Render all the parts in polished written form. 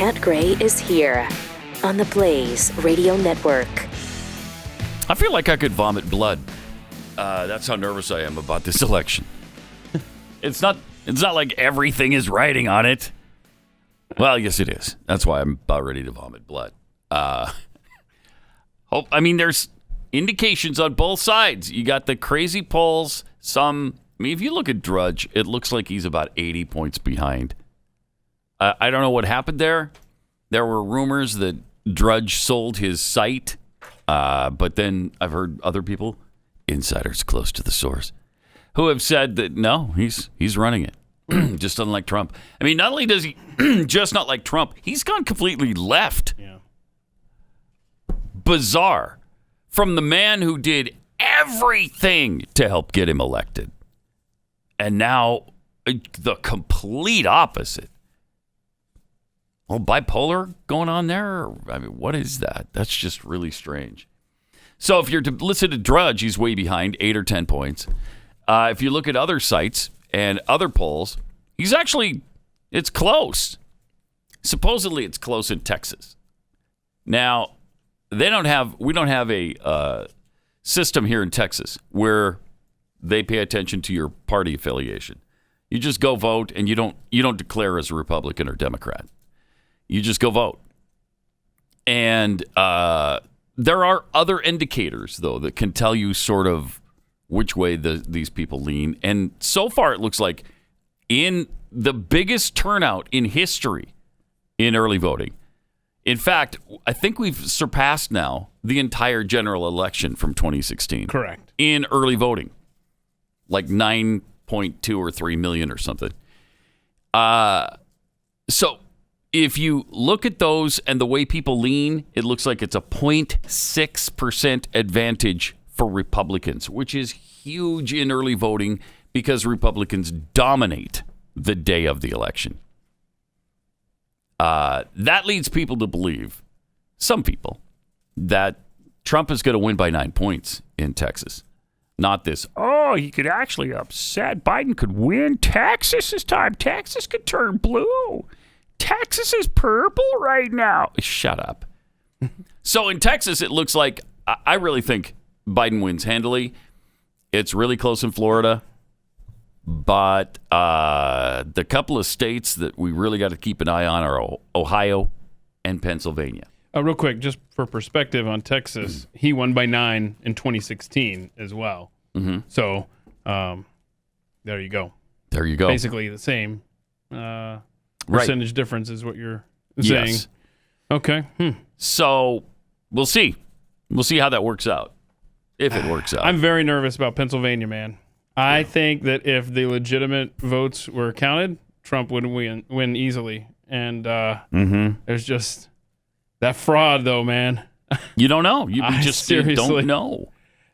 Pat Gray is here on the Blaze Radio Network. I feel like I could vomit blood. That's how nervous I am about this election. It's not like everything is riding on it. Well, yes, it is. That's why I'm about ready to vomit blood. There's indications on both sides. You got the crazy polls. If you look at Drudge, it looks like he's about 80 points behind. I don't know what happened there. There were rumors that Drudge sold his site, but then I've heard other people, insiders close to the source, who have said that no, he's running it. Just unlike Trump. I mean, not only does he just not like Trump, he's gone completely left. Yeah. Bizarre. From the man who did everything to help get him elected. And now the complete opposite. Well, bipolar going on there? I mean, what is that? That's just really strange. So if you're to listen to Drudge, he's way behind, 8 or 10 points. If you look at other sites and other polls, it's close. Supposedly it's close in Texas. Now, we don't have a system here in Texas where they pay attention to your party affiliation. You just go vote, and you don't declare as a Republican or Democrat. You just go vote. And there are other indicators, though, that can tell you sort of which way these people lean. And so far, it looks like in the biggest turnout in history in early voting. In fact, I think we've surpassed now the entire general election from 2016. Correct. In early voting. Like 9.2 or 3 million or something. So if you look at those and the way people lean, it looks like it's a 0.6% advantage for Republicans, which is huge in early voting because Republicans dominate the day of the election. That leads people to believe, some people, that Trump is going to win by 9 points in Texas. Not this, he could actually upset. Biden could win Texas this time. Texas could turn blue. Texas is purple right now. Shut up. So in Texas, it looks like, I really think Biden wins handily. It's really close in Florida. But the couple of states that we really got to keep an eye on are Ohio and Pennsylvania. Real quick, just for perspective on Texas, he won by 9 in 2016 as well. Mm-hmm. So there you go. There you go. Basically the same percentage difference is what you're saying. Yes. Okay. So we'll see. We'll see how that works out, if it works out. I'm very nervous about Pennsylvania, man. I think that if the legitimate votes were counted, Trump would win easily. And there's just that fraud, though, man. You don't know. You just don't know.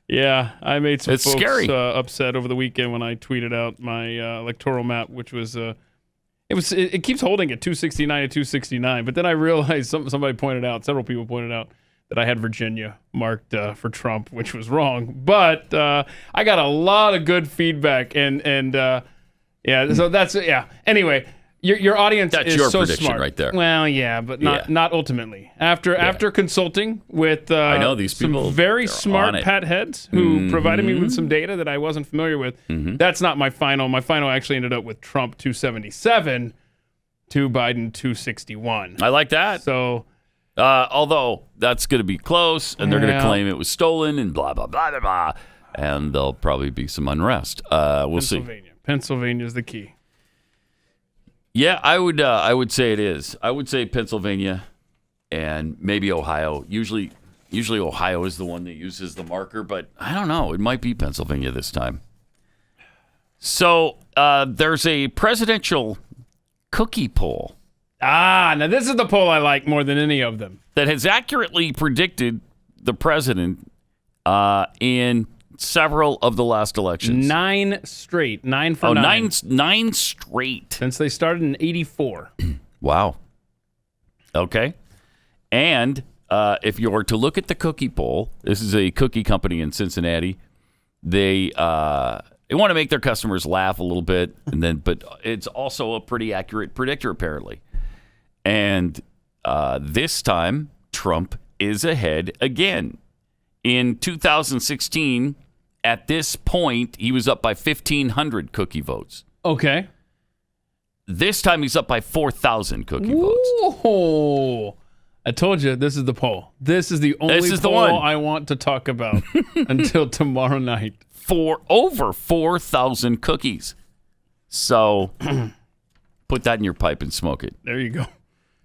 Yeah, I made some folks scary. Upset over the weekend when I tweeted out my electoral map, which was it keeps holding at 269 to 269. But then I realized several people pointed out that I had Virginia marked for Trump, which was wrong. But I got a lot of good feedback, and so that's Anyway, your audience that's is your so prediction smart. Right there. Well, yeah, but not ultimately. After consulting with I know these people, some very smart Pat heads who provided me with some data that I wasn't familiar with. That's not my final. My final actually ended up with Trump 277 to Biden 261. I like that. So. Although that's going to be close, and they're going to claim it was stolen, and blah blah blah blah blah, and there'll probably be some unrest. We'll see. Pennsylvania is the key. Yeah, I would say it is. I would say Pennsylvania, and maybe Ohio. Usually Ohio is the one that uses the marker, but I don't know. It might be Pennsylvania this time. So there's a presidential cookie poll. Now this is the poll I like more than any of them. That has accurately predicted the president in several of the last elections. 9 straight. 9 for 9. Nine straight. Since they started in 84. Wow. Okay. And if you were to look at the cookie poll, this is a cookie company in Cincinnati. They want to make their customers laugh a little bit, but it's also a pretty accurate predictor, apparently. And This time, Trump is ahead again. In 2016, at this point, he was up by 1,500 cookie votes. Okay. This time, he's up by 4,000 cookie votes. Whoa. I told you, this is the poll. This is the only poll I want to talk about until tomorrow night. For over 4,000 cookies. So put that in your pipe and smoke it. There you go.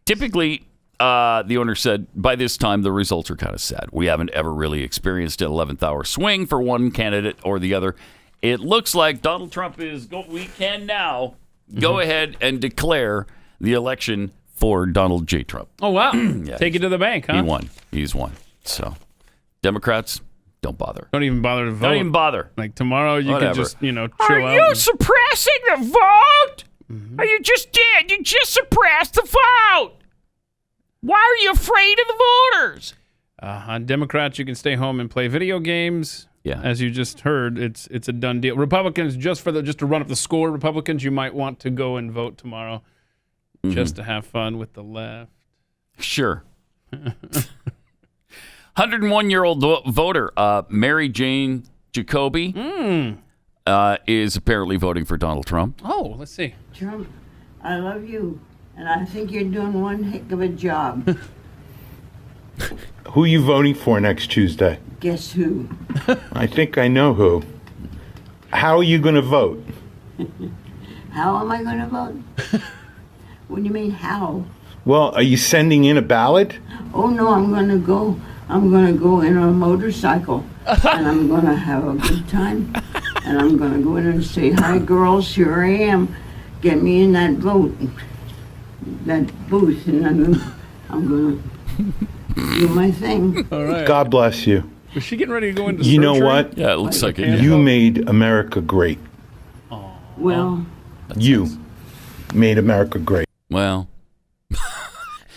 Typically, the owner said, by this time, the results are kind of sad. We haven't ever really experienced an 11th hour swing for one candidate or the other. It looks like Donald Trump we can now go ahead and declare the election for Donald J. Trump. Oh, wow. Take it to the bank, huh? He won. He's won. So, Democrats, don't bother. Don't even bother to vote. Don't even bother. Like tomorrow, you can just, chill out. Are you suppressing the vote? Are you just dead? You just suppressed the vote. Why are you afraid of the voters? On Democrats, you can stay home and play video games. Yeah. As you just heard, it's a done deal. Republicans, just to run up the score, Republicans, you might want to go and vote tomorrow just to have fun with the left. Sure. 101-year-old voter Mary Jane Jacoby is apparently voting for Donald Trump. Oh, let's see. Trump, I love you, and I think you're doing one heck of a job. Who are you voting for next Tuesday? Guess who? I think I know who. How are you going to vote? How am I going to vote? What do you mean, how? Well, are you sending in a ballot? Oh, no, I'm going to go in a motorcycle, and I'm going to have a good time, and I'm going to go in and say, hi, girls, here I am. Get me in that vote, that booth, and I'm going to do my thing. All right. God bless you. Was she getting ready to go into surgery? You know what? Yeah, it looks like it. You made America great. Well, You made America great. Well,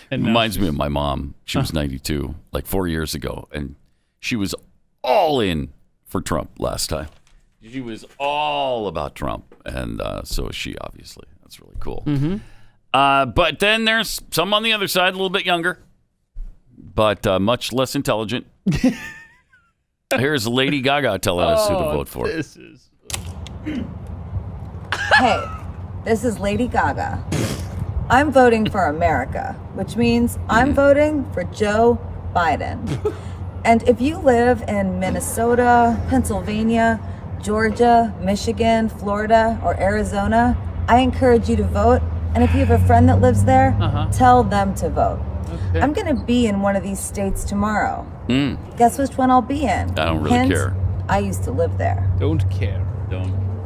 And now reminds me of my mom. She was 92, like 4 years ago, and she was all in for Trump last time. She was all about Trump, and so is she, obviously. That's really cool. But then there's some on the other side, a little bit younger, but much less intelligent. Here's Lady Gaga telling us who to vote for. This is... Hey, this is Lady Gaga. I'm voting for America, which means I'm voting for Joe Biden. And if you live in Minnesota, Pennsylvania, Georgia, Michigan, Florida, or Arizona, I encourage you to vote. And if you have a friend that lives there, tell them to vote. Okay. I'm going to be in one of these states tomorrow. Guess which one I'll be in? I don't really Hint, care. I used to live there. Don't care.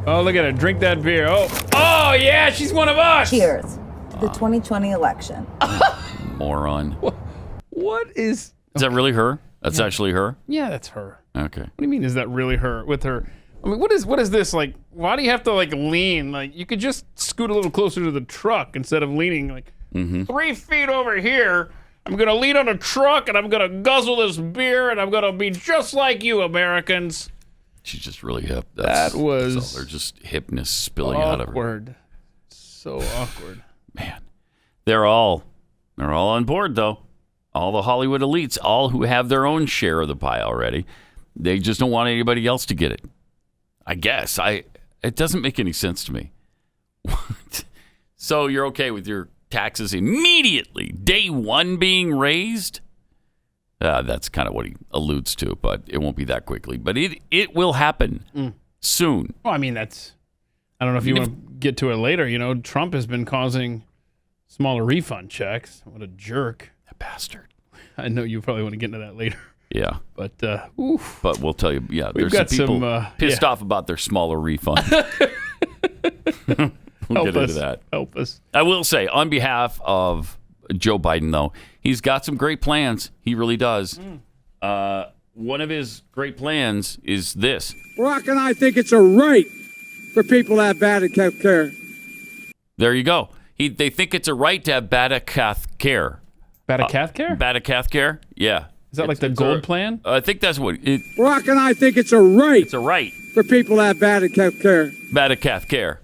Oh, look at her. Drink that beer. Oh, yeah, she's one of us. Cheers to the 2020 election. Moron. What is... Is that really her? That's actually her? Yeah, that's her. Okay. What do you mean, is that really her? With her... I mean, what is this? Like, why do you have to, like, lean? Like, you could just scoot a little closer to the truck instead of leaning, like, 3 feet over here. I'm going to lean on a truck, and I'm going to guzzle this beer, and I'm going to be just like you, Americans. She's just really hip. That was that's all. They're just hipness spilling out of her. Awkward. So awkward. Man, they're all on board though. All the Hollywood elites, all who have their own share of the pie already. They just don't want anybody else to get it. I guess it doesn't make any sense to me. What? So you're okay with your taxes immediately, day one being raised? That's kind of what he alludes to, but it won't be that quickly. But it will happen soon. Well, I mean, I don't know if you want to get to it later. You know, Trump has been causing smaller refund checks. What a jerk. That bastard. I know you probably want to get into that later. Yeah. But, oof. But we'll tell you, yeah, We've there's some got people pissed off about their smaller refund. We'll get into that. Help us. I will say, on behalf of Joe Biden, though, he's got some great plans. He really does. One of his great plans is this. Barack and I think it's a right for people to have Badakathcare. There you go. They think it's a right to have Badakathcare. Badakathcare? Badakathcare? Yeah. Is that like the gold plan? I think that's what it. Barack and I think it's a right It's a right. for people to have Badakathcare. Badakathcare.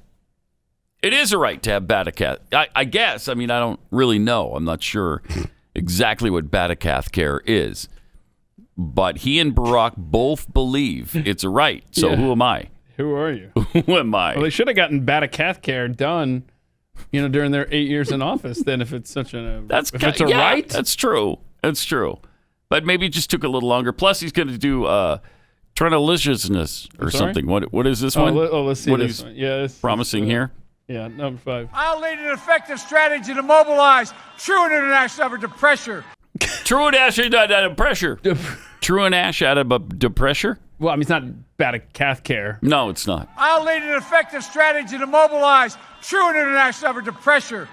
It is a right to have Badakath. I guess. I mean, I don't really know. I'm not sure. exactly what Badakathcare is. But he and Barack both believe it's a right. So who am I? Who are you? Who am I? Well, they should have gotten Badakathcare done, during their 8 years in office. Then, if it's such a right, that's true. That's true. But maybe it just took a little longer. Plus, he's going to do Trunalimunumaprzure or something. What is this one? Let's see what this he's one. Yeah, promising here. Yeah, number 5. I'll lead an effective strategy to mobilize true international effort to pressure. True and Ash out of pressure. True and Ash out of pressure? Well, I mean, it's not Badakathcare. No, it's not. I'll lead an effective strategy to mobilize true international effort to pressure.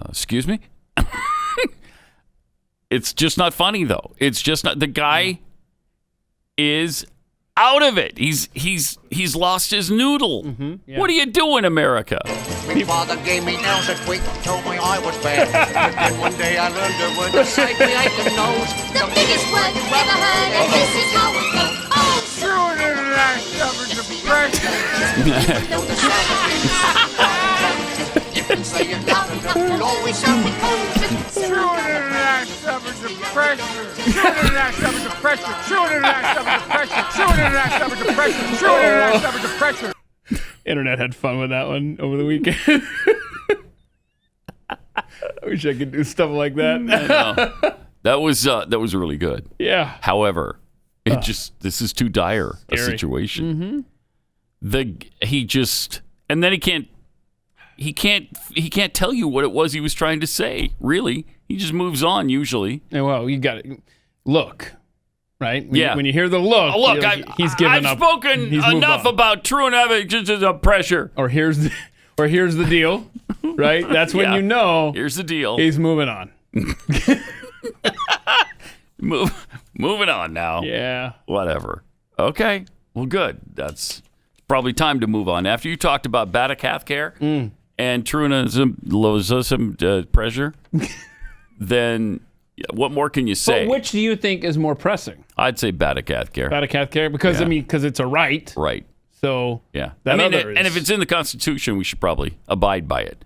Excuse me? It's just not funny, though. It's just not. The guy is out of it. He's lost his noodle. Mm-hmm, yeah. What are you doing, America? My father gave me nails that week, told me I was bad. But then one day I learned the word to say create the nose. The biggest word you ever heard, and this is how it goes. Oh, True international effort to pressure. You can say it loud enough, you'll always sound it True international effort to pressure. True international effort to pressure. True international effort to pressure. True international effort to pressure. True international effort to pressure. Internet had fun with that one over the weekend. I wish I could do stuff like that. That was really good. Yeah. However, this is too dire a situation. Mm-hmm. And then he can't tell you what it was he was trying to say. Really, he just moves on usually. And well, you got to look. Right? When you hear the look, he's given I've up. spoken enough about true and evidence of pressure. Or here's the deal, right? That's when you know. Here's the deal. He's moving on. Moving on now. Yeah. Whatever. Okay. Well, good. That's probably time to move on. After you talked about Badakathcare and Trunalimunumaprzure pressure, then what more can you say? But which do you think is more pressing? I'd say Badakathcare. Badakathcare, because because it's a right. Right. So yeah. And if it's in the Constitution, we should probably abide by it.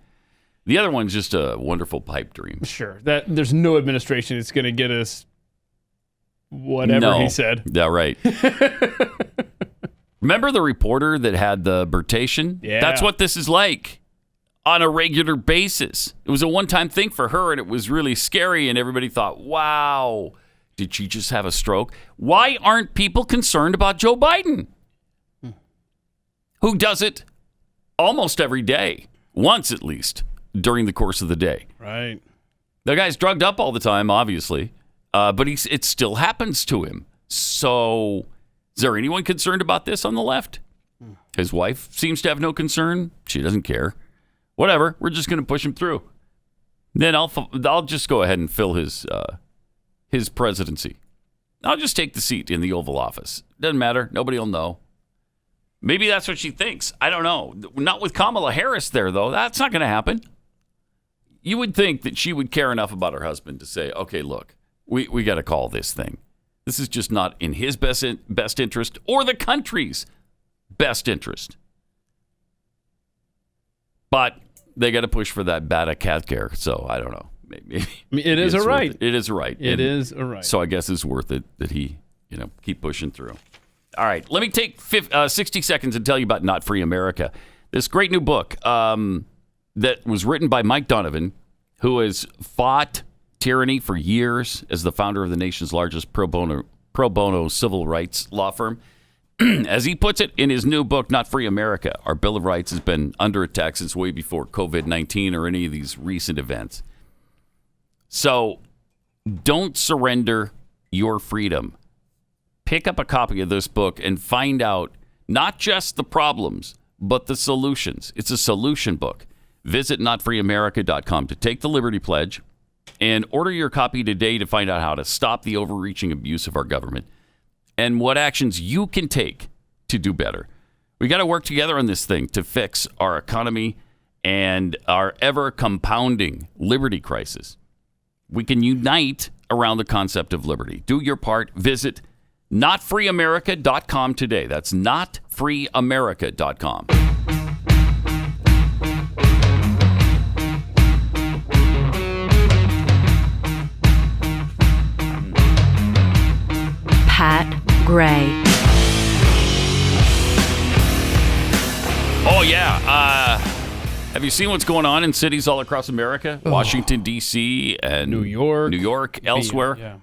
The other one's just a wonderful pipe dream. Sure. That there's no administration that's going to get us whatever he said. Yeah, right. Remember the reporter that had the Bertation? Yeah. That's what this is like on a regular basis. It was a one-time thing for her, and it was really scary, and everybody thought, wow, did she just have a stroke? Why aren't people concerned about Joe Biden? Who does it almost every day, once at least, during the course of the day. Right. The guy's drugged up all the time, obviously, but it still happens to him. So is there anyone concerned about this on the left? His wife seems to have no concern. She doesn't care. Whatever. We're just going to push him through. Then I'll just go ahead and fill his presidency. I'll just take the seat in the Oval Office. Doesn't matter. Nobody will know. Maybe that's what she thinks. I don't know. Not with Kamala Harris there, though. That's not going to happen. You would think that she would care enough about her husband to say, okay, look, we got to call this thing. This is just not in his best interest or the country's best interest. But they got to push for that Badakathcare. So I don't know. Maybe it is a right. It is a right. It is a right. So I guess it's worth it that he, keep pushing through. All right. Let me take 60 seconds and tell you about Not Free America. This great new book that was written by Mike Donovan, who has fought tyranny for years as the founder of the nation's largest pro bono civil rights law firm. As he puts it in his new book, Not Free America, our Bill of Rights has been under attack since way before COVID-19 or any of these recent events. So don't surrender your freedom. Pick up a copy of this book and find out not just the problems, but the solutions. It's a solution book. Visit notfreeamerica.com to take the Liberty Pledge and order your copy today to find out how to stop the overreaching abuse of our government and what actions you can take to do better. We got to work together on this thing to fix our economy and our ever-compounding liberty crisis. We can unite around the concept of liberty. Do your part. Visit notfreeamerica.com today. That's notfreeamerica.com. Pat Gray. Oh, yeah. Have you seen what's going on in cities all across America? Washington, D.C. and New York, elsewhere. Yeah.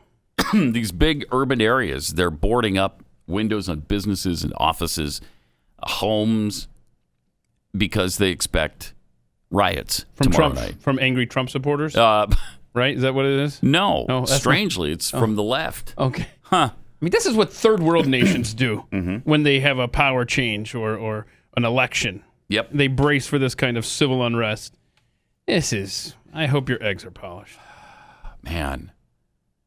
These big urban areas, they're boarding up windows on businesses and offices, homes, because they expect riots From tomorrow Trump, night. from angry Trump supporters? Right? Is that what it is? No. Oh, that's Strangely, it's from the left. Okay. Huh. I mean, this is what third world nations do Mm-hmm. when they have a power change or an election. Yep. They brace for this kind of civil unrest. I hope your eggs are polished. Man.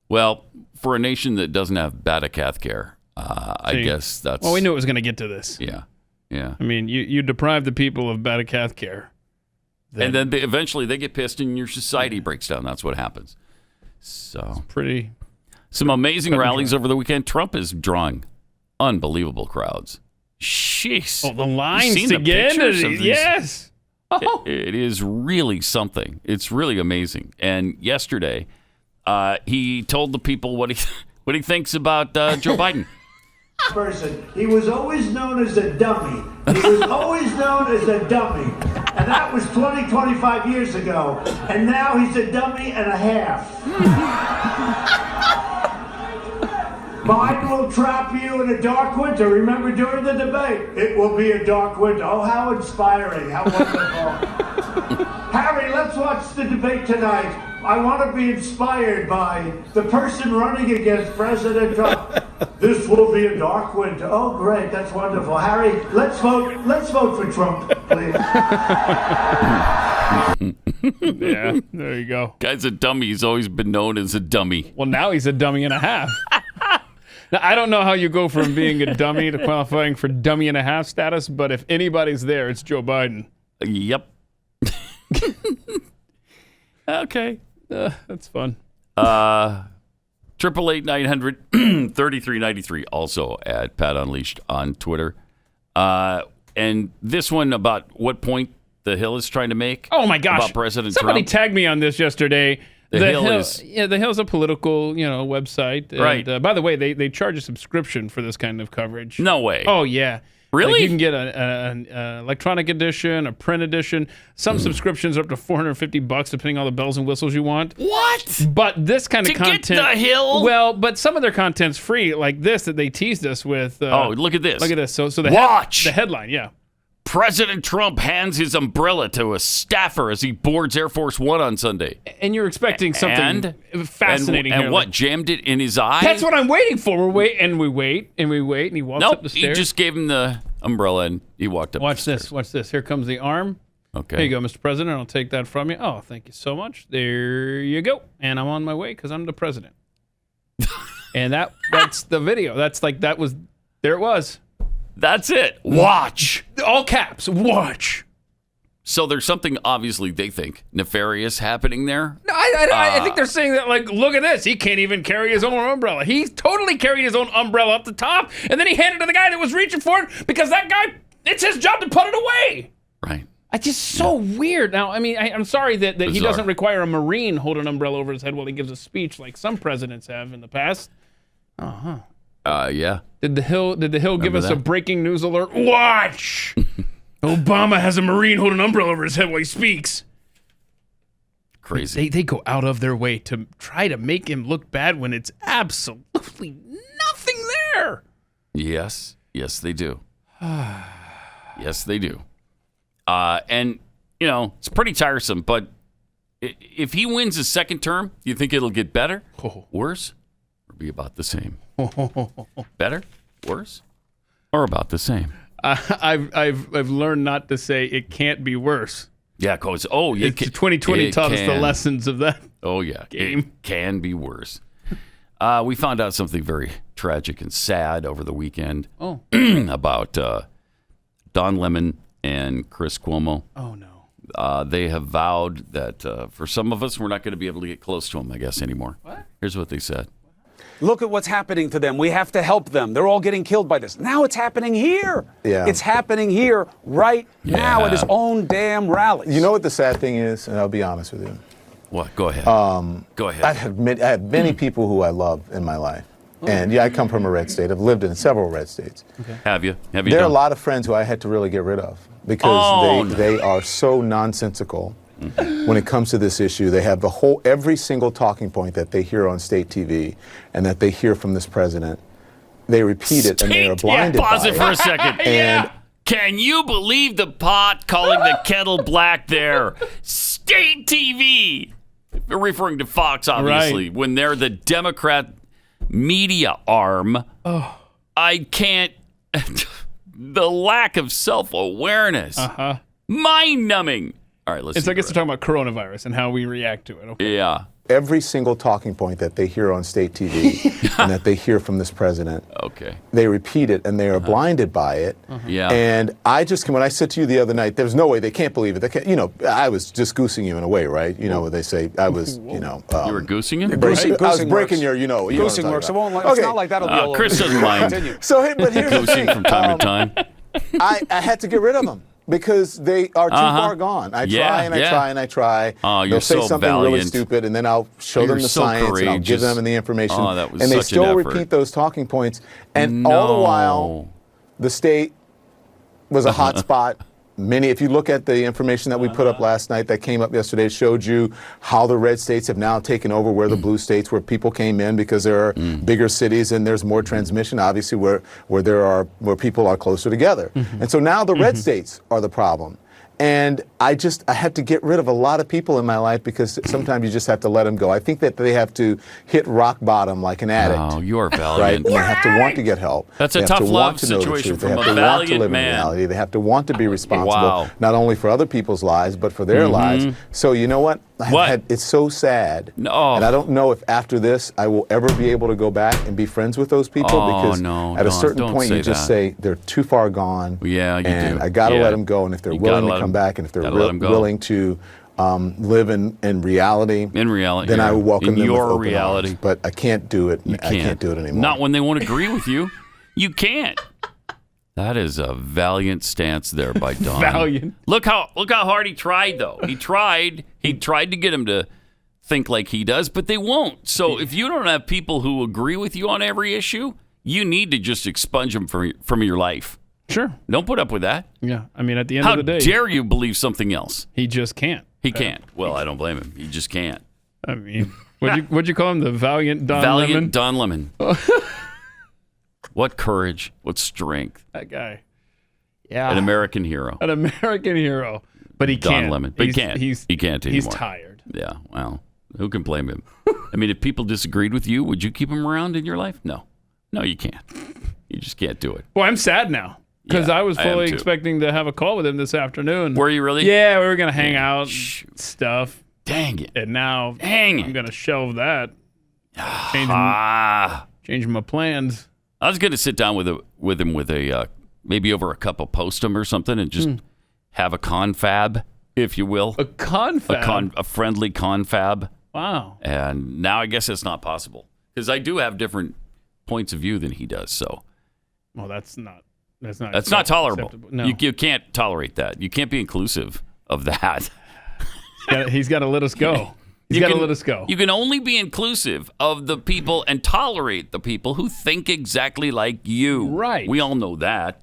Well, for a nation that doesn't have Badakathcare, I guess that's... Well, we knew it was going to get to this. Yeah. Yeah. I mean, you deprive the people of Badakathcare. And then eventually they get pissed and your society breaks down. That's what happens. So pretty... Some amazing rallies over the weekend. Trump is drawing unbelievable crowds. Jeez. Oh, the lines You've seen to get into pictures of these. these? Yes. Oh. It is really something. It's really amazing. And yesterday, he told the people what he thinks about Joe Biden. Person. He was always known as a dummy. He was always known as a dummy. And that was 25 years ago. And now he's a dummy and a half. Biden will trap you in a dark winter. Remember during the debate, it will be a dark winter. Oh, how inspiring, how wonderful. Harry, let's watch the debate tonight. I want to be inspired by the person running against President Trump. This will be a dark winter. Oh, great, that's wonderful. Harry, let's vote for Trump, please. Yeah, there you go. Guy's a dummy. He's always been known as a dummy. Well, now he's a dummy and a half. Now, I don't know how you go from being a dummy to qualifying for dummy and a half status, but if anybody's there, it's Joe Biden. Yep. Okay. That's fun. 888-900-3393. Also at Pat Unleashed on Twitter. And this one about what point the Hill is trying to make. Oh my gosh! About President Somebody Trump. tagged me on this yesterday. The Hill is the Hill's a political website. And, right. By the way, they charge a subscription for this kind of coverage. No way. Oh yeah. Really? Like you can get an electronic edition, a print edition. Some subscriptions are up to $450 depending on all the bells and whistles you want. What? But this kind of To content. get the Hill? Well, but some of their content's free, like this that they teased us with. Oh, look at this. Look at this. So the Watch. the headline, yeah. President Trump hands his umbrella to a staffer as he boards Air Force One on Sunday. And you're expecting something fascinating And here. what, jammed it in his eye? That's what I'm waiting for. We wait, and he walks up the stairs. He just gave him the umbrella and he walked up Watch the this. stairs. Watch this. Here comes the arm. Okay. Here you go, Mr. President. I'll take that from you. Oh, thank you so much. There you go. And I'm on my way because I'm the president. And that's the video. There it was. That's it. Watch. All caps. Watch. So there's something obviously they think nefarious happening there. No, I think they're saying that, like, look at this. He can't even carry his own umbrella. He totally carried his own umbrella up the top, and then he handed it to the guy that was reaching for it because that guy, it's his job to put it away. Right. It's just so weird. Now, I mean, I'm sorry that he Bizarre. doesn't require a Marine hold an umbrella over his head while he gives a speech like some presidents have in the past. Yeah. Did the Hill give us a that? breaking news alert? Watch! Obama has a Marine hold an umbrella over his head while he speaks. Crazy. They go out of their way to try to make him look bad when it's absolutely nothing there. Yes. Yes, they do. Yes, they do. And, it's pretty tiresome, but if he wins his second term, you think it'll get better, worse, or be about the same? Better, worse, or about the same? I've learned not to say it can't be worse. Yeah, because 2020 taught us the lessons of that. Oh yeah, game. It can be worse. We found out something very tragic and sad over the weekend. Oh. About Don Lemon and Chris Cuomo. Oh no. They have vowed that for some of us, we're not going to be able to get close to them, I guess, anymore. What? Here's what they said. Look at what's happening to them. We have to help them. They're all getting killed by this. Now it's happening here. Yeah. It's happening here right now at his own damn rallies. You know what the sad thing is? And I'll be honest with you. What? Go ahead. Go ahead. I have many people who I love in my life. And yeah, I come from a red state. I've lived in several red states. Okay. Have you? There are a lot of friends who I had to really get rid of because they are so nonsensical when it comes to this issue. They have every single talking point that they hear on state TV and that they hear from this president. They repeat it and they are blinded by it. Pause it for a second. And can you believe the pot calling the kettle black there? State TV. They're referring to Fox, obviously, when they're the Democrat media arm. I can't. The lack of self-awareness. Mind-numbing. All right, listen. It's, I guess, they're talking about coronavirus and how we react to it. Okay. Yeah. Every single talking point that they hear on state TV and that they hear from this president, they repeat it and they are blinded by it. Yeah. And when I said to you the other night, there's no way they can't believe it. They can't, I was just goosing you in a way, right? You know what they say. I was, you were goosing him? I was breaking your, Goosing works. It's not like that'll be all Chris doesn't mind. But here's the thing. From time to time. I had to get rid of them. Because they are too far gone. I try and I try. Oh, you're They'll say so something valiant. really stupid, and then I'll show them the science, and I'll give them the information. Oh, that was and they such still an effort. repeat those talking points. And all the while, the state was a hot spot. If you look at the information that we put up last night that came up yesterday, it showed you how the red states have now taken over where the blue states, where people came in because there are bigger cities and there's more transmission, obviously, where people are closer together. And so now the red states are the problem. And I had to get rid of a lot of people in my life because sometimes you just have to let them go. I think that they have to hit rock bottom like an addict. Oh, you are valiant. Right? And they have to want to get help. That's a tough love situation from a valiant man. They have to want to live in reality. They have to want to be responsible, not only for other people's lives, but for their lives. So you know what? It's so sad. And I don't know if after this I will ever be able to go back and be friends with those people because at a certain point you just say they're too far gone. Yeah, you do. And I got to let them go. And if they're willing to come back and if they're willing to live in reality, then I will welcome them with open arms. But I can't do it. I can't do it anymore. Not when they won't agree with you. You can't. That is a valiant stance there by Don. Valiant. Look how hard he tried, though. He tried to get him to think like he does, but they won't. So if you don't have people who agree with you on every issue, you need to just expunge them from your life. Sure. Don't put up with that. Yeah. I mean, at the end of the day, how dare you believe something else? He just can't. He can't. Well, I don't blame him. He just can't. I mean, what'd you call him? The valiant Don Lemon? Valiant Don Lemon. What courage. What strength. That guy. Yeah. An American hero. An American hero. But he can't. Don Lemon. But he can't. He can't anymore. He's tired. Yeah. Well, who can blame him? I mean, if people disagreed with you, would you keep him around in your life? No. No, you can't. You just can't do it. Well, I'm sad now. Because I was fully expecting to have a call with him this afternoon. Were you really? Yeah, we were going to hang out and stuff. Dang it. And now I'm going to shelve that. Changing my plans. I was going to sit down with him with a maybe over a cup of Postum or something and just have a confab, if you will. A confab? A friendly confab. Wow. And now I guess it's not possible. Because I do have different points of view than he does, so. Well, that's not tolerable. No. You can't tolerate that. You can't be inclusive of that. He's got to let us go. He's got to let us go. You can only be inclusive of the people and tolerate the people who think exactly like you. Right. We all know that.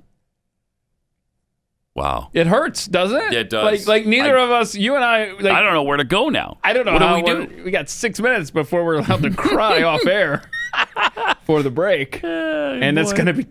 Wow. It hurts, doesn't it? It does. Like neither of us, you and I. Like, I don't know where to go now. I don't know. What do we do? We got 6 minutes before we're allowed to cry off air for the break, and that's gonna be.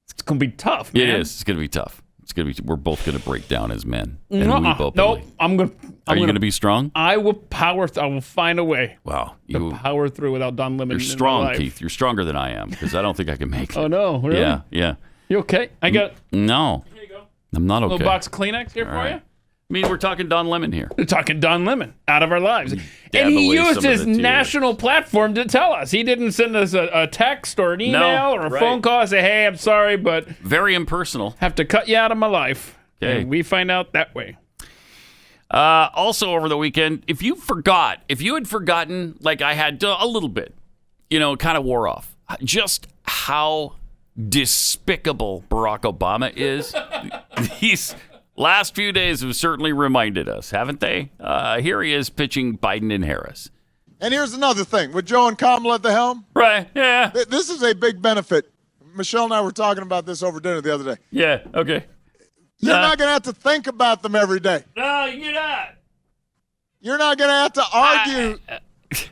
It's gonna be tough, man. It is. It's gonna be tough. It's gonna be. We're both gonna break down as men. And we both nope. Are you gonna be strong? I will power. I will find a way. Wow. To power through without Don Lemon. You're strong, Keith. You're stronger than I am because I don't think I can make it. Oh no! Really? Yeah. You okay? I got. No. Here you go. I'm not okay. A little box of Kleenex here for you. I mean, we're talking Don Lemon here. We're talking Don Lemon out of our lives. And he used his national platform to tell us. He didn't send us a text or an email or a phone call and say, hey, I'm sorry, but... Very impersonal. Have to cut you out of my life. Okay. And we find out that way. Also over the weekend, if you had forgotten, like I had a little bit, it kind of wore off, just how despicable Barack Obama is. These last few days have certainly reminded us, haven't they? Here he is pitching Biden and Harris. And here's another thing. With Joe and Kamala at the helm. Right, yeah. This is a big benefit. Michelle and I were talking about this over dinner the other day. Yeah, okay. You're not going to have to think about them every day. No, you're not. You're not going to have to argue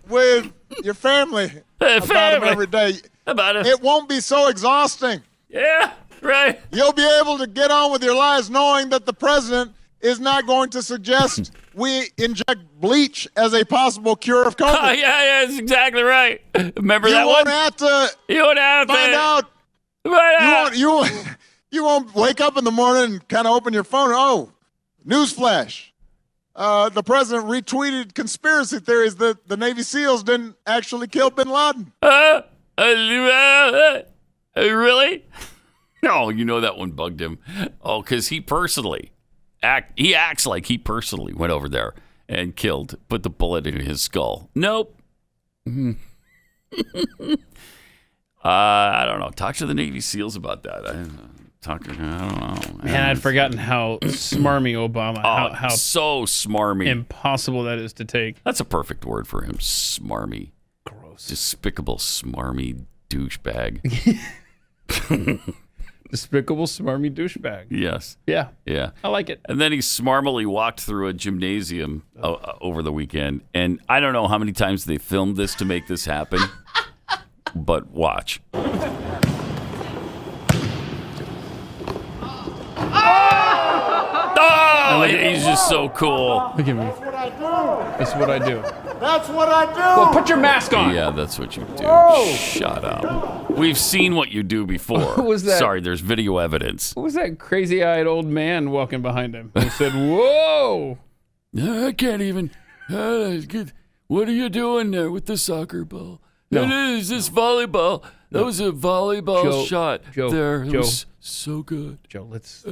with your family about them every day. About it. It won't be so exhausting. Yeah, right. You'll be able to get on with your lives knowing that the president is not going to suggest we inject bleach as a possible cure of COVID. Yeah, that's exactly right. Remember that one? You won't have to find out. You won't wake up in the morning and kind of open your phone. Oh, newsflash. The president retweeted conspiracy theories that the Navy SEALs didn't actually kill bin Laden. Really? No, you know that one bugged him. Oh, because he acts like he personally went over there and put the bullet in his skull. Nope. I don't know. Talk to the Navy SEALs about that. I don't know. Man, I'd forgotten how smarmy Obama. How so smarmy. Impossible that is to take. That's a perfect word for him. Smarmy. Gross. Despicable, smarmy douchebag. Despicable, smarmy douchebag. Yes. Yeah. Yeah. I like it. And then he smarmily walked through a gymnasium over the weekend. And I don't know how many times they filmed this to make this happen, but watch. Oh, he's just so cool. Look at me. That's what I do. That's what I do. Well, put your mask on. Yeah, that's what you do. Whoa. Shut up. We've seen what you do before. Who was that? Sorry, there's video evidence. Who was that crazy-eyed old man walking behind him? He said, "Whoa." I can't even. What are you doing there with the soccer ball? No. It is this volleyball. That was a volleyball shot there. It was so good. Joe, let's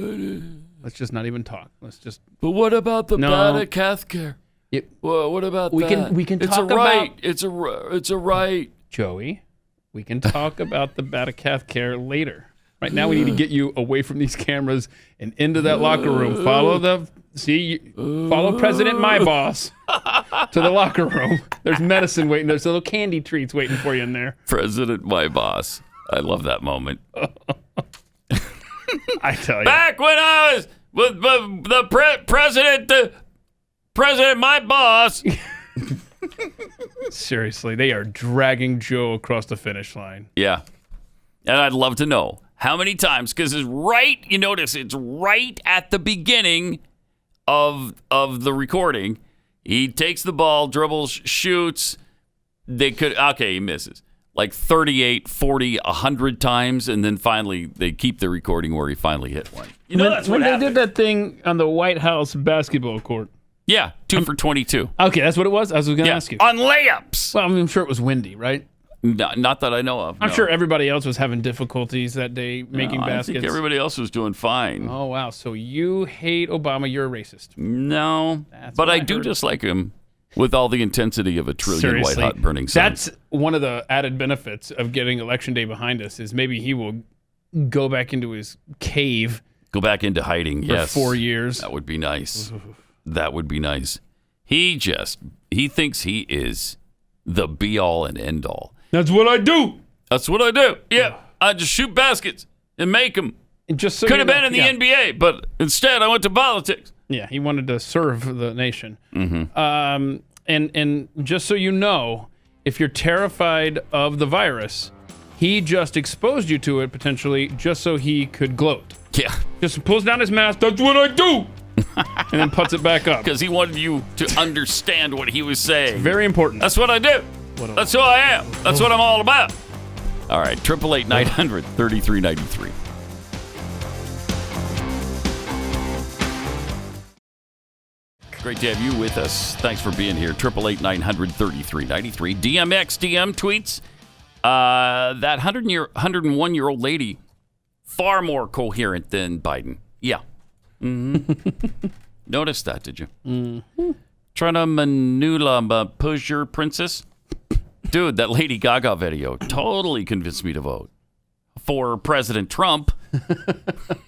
just not even talk. Let's just. But what about the Badakathcare? Well, what about that? We can it's talk a right. about. It's a right. Joey, we can talk about the Badakathcare later. Right now, we need to get you away from these cameras and into that locker room. Follow President My Boss to the locker room. There's medicine waiting. There's little candy treats waiting for you in there. President My Boss. I love that moment. I tell you. Back when I was with the President My Boss. Seriously, they are dragging Joe across the finish line. Yeah. And I'd love to know how many times, because it's right, you notice it's right at the beginning of the recording. He takes the ball, dribbles, shoots. He misses. Like 38, 40, 100 times, and then finally they keep the recording where he finally hit one. You know, that's when what they happened. did that thing on the White House basketball court. Yeah, 2 for 22. Okay, that's what it was? I was going to ask you. On layups. Well, I'm sure it was windy, right? Not that I know of. I'm sure everybody else was having difficulties that day making baskets. I think everybody else was doing fine. Oh, wow. So you hate Obama. You're a racist. No, but I do dislike him with all the intensity of a trillion Seriously, white-hot burning sun. That's one of the added benefits of getting Election Day behind us is maybe he will go back into his cave. Go back into hiding, for 4 years. That would be nice. That would be nice. He thinks he is the be-all and end-all. That's what I do. That's what I do. Yeah, I just shoot baskets and make them. Just so could have been in the NBA, but instead I went to politics. Yeah, he wanted to serve the nation. Mm-hmm. And just so you know, if you're terrified of the virus, he just exposed you to it potentially just so he could gloat. Yeah. Just pulls down his mask. That's what I do. And then puts it back up. Because he wanted you to understand what he was saying. Very important. That's what I do. That's who I am. That's what I'm all about. All right, 888-900-3393. Great to have you with us. Thanks for being here. 888-900-3393. DM tweets. That 101-year-old lady, far more coherent than Biden. Yeah. Mm-hmm. Noticed that, did you? Mm-hmm. Trunalimunumaprzure princess. Dude, that Lady Gaga video totally convinced me to vote for President Trump.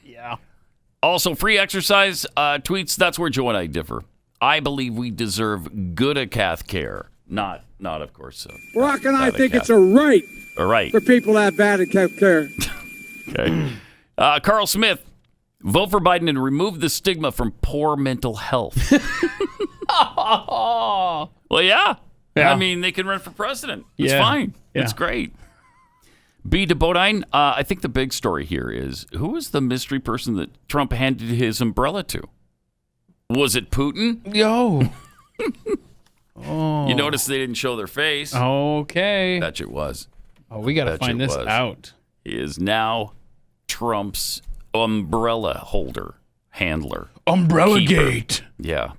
Yeah. Also, free exercise tweets. That's where Joe and I differ. I believe we deserve Badakathcare Not of course. Barack and I think it's a right for people to have Badakathcare. Okay. Carl Smith, vote for Biden and remove the stigma from poor mental health. Well, yeah. I mean, they can run for president. It's fine. Yeah. It's great. B. de Bodine, I think the big story here is, who was the mystery person that Trump handed his umbrella to? Was it Putin? Yo. You notice they didn't show their face. Okay. Bet you it was. Oh, we got to find this out. He is now Trump's umbrella handler. Umbrella Gate. Yeah.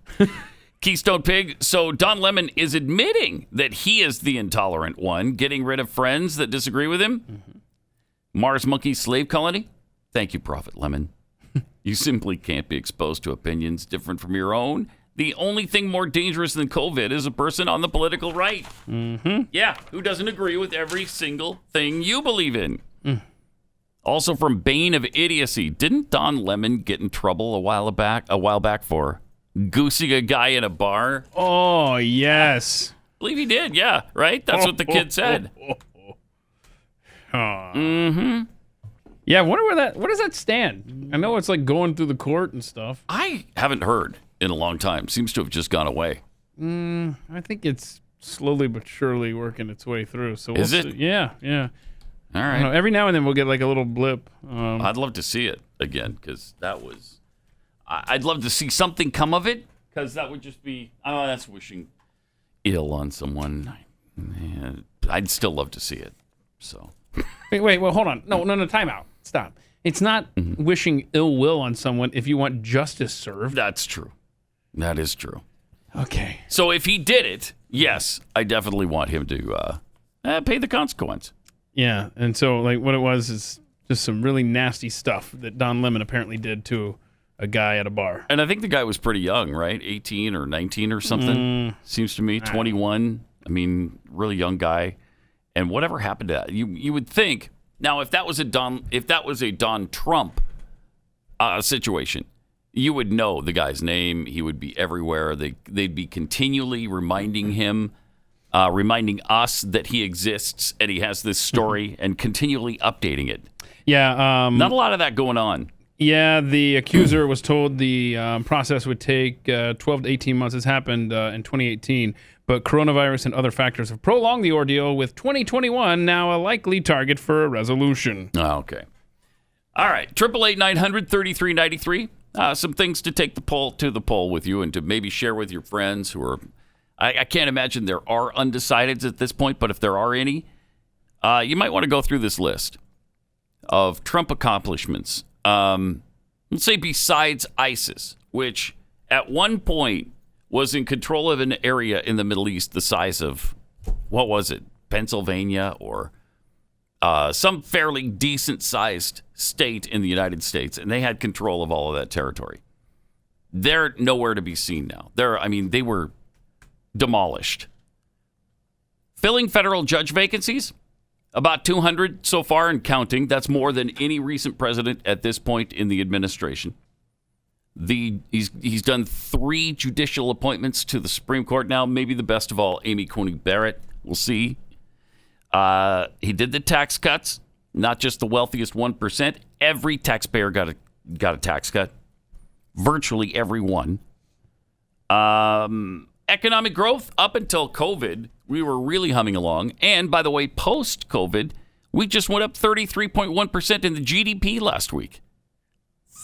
Keystone Pig. So Don Lemon is admitting that he is the intolerant one, getting rid of friends that disagree with him. Mm-hmm. Mars Monkey Slave Colony. Thank you, Prophet Lemon. You simply can't be exposed to opinions different from your own. The only thing more dangerous than COVID is a person on the political right. Mm-hmm. Yeah, who doesn't agree with every single thing you believe in. Also from Bane of Idiocy, didn't Don Lemon get in trouble a while back for goosing a guy in a bar? Oh, yes. I believe he did, yeah, right? That's what the kid said. Mm-hmm. Yeah, where does that stand? I know it's like going through the court and stuff. I haven't heard in a long time. Seems to have just gone away. I think it's slowly but surely working its way through. So Is it? See. Yeah. All right. Every now and then we'll get like a little blip. I'd love to see it again because that was. I'd love to see something come of it because that would just be. Oh, that's wishing ill on someone. Man, I'd still love to see it. So. Wait. Well, hold on. No. Time out. Stop. It's not wishing ill will on someone if you want justice served. That's true. That is true. Okay. So if he did it, yes, I definitely want him to pay the consequence. Yeah, and so like what it was is just some really nasty stuff that Don Lemon apparently did to a guy at a bar. And I think the guy was pretty young, right? 18 or 19 or something. Seems to me 21. I mean, really young guy. And whatever happened to that? You would think. Now, if that was a Don Trump situation, you would know the guy's name. He would be everywhere. They'd be continually reminding him, reminding us that he exists and he has this story and continually updating it. Yeah. Not a lot of that going on. Yeah, the accuser was told the process would take 12 to 18 months. This happened in 2018. But coronavirus and other factors have prolonged the ordeal, with 2021 now a likely target for a resolution. Oh, okay. All right. 888-900-3393. Some things to take to the poll with you and to maybe share with your friends who are. I can't imagine there are undecideds at this point, but if there are any, you might want to go through this list of Trump accomplishments. Let's say besides ISIS, which at one point was in control of an area in the Middle East the size of, what was it, Pennsylvania or some fairly decent-sized state in the United States, and they had control of all of that territory. They're nowhere to be seen now. They were demolished. Filling federal judge vacancies, about 200 so far and counting. That's more than any recent president at this point in the administration. He's done 3 judicial appointments to the Supreme Court now, maybe the best of all, Amy Coney Barrett. We'll see. He did the tax cuts, not just the wealthiest 1%. Every taxpayer got a tax cut. Virtually every one. Economic growth, up until COVID, we were really humming along. And by the way, post-COVID, we just went up 33.1% in the GDP last week.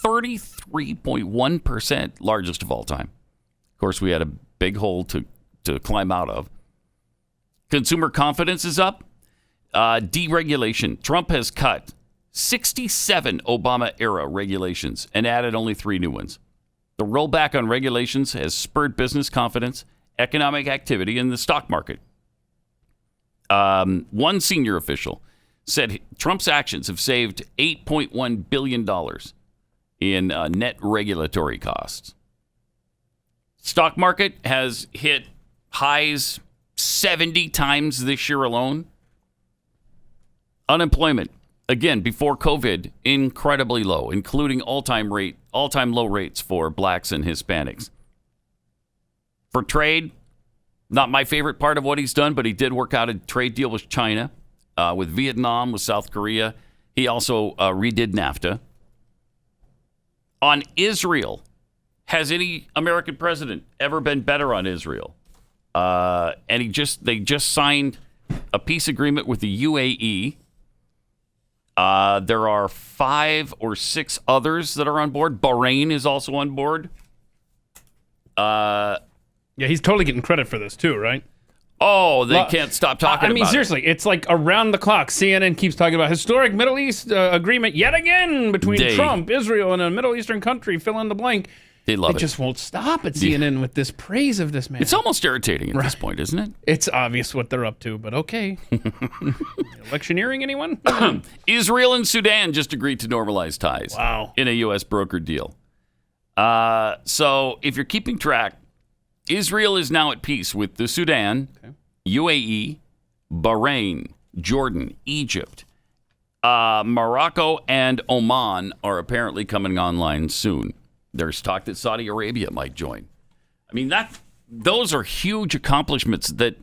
33.1%, largest of all time. Of course, we had a big hole to climb out of. Consumer confidence is up. Deregulation. Trump has cut 67 Obama-era regulations and added only 3 new ones. The rollback on regulations has spurred business confidence, economic activity, and the stock market. One senior official said Trump's actions have saved $8.1 billion in net regulatory costs. Stock market has hit highs 70 times this year alone. Unemployment, again, before COVID, incredibly low, including all-time low rates for blacks and Hispanics. For trade, Not my favorite part of what he's done, but he did work out a trade deal with China, with Vietnam, with South Korea. He also redid NAFTA. On Israel, has any American president ever been better on Israel? And they just signed a peace agreement with the UAE. There are 5 or 6 others that are on board. Bahrain is also on board. Yeah, he's totally getting credit for this too, right? Oh, they can't stop talking about it. I mean, seriously, it's like around the clock. CNN keeps talking about historic Middle East agreement yet again between Trump, Israel, and a Middle Eastern country, fill in the blank. They love it. It just won't stop at CNN with this praise of this man. It's almost irritating at this point, isn't it? It's obvious what they're up to, but okay. Electioneering, anyone? Israel and Sudan just agreed to normalize ties. Wow. In a U.S. brokered deal. So if you're keeping track, Israel is now at peace with the Sudan, UAE, Bahrain, Jordan, Egypt. Morocco and Oman are apparently coming online soon. There's talk that Saudi Arabia might join. I mean, those are huge accomplishments that,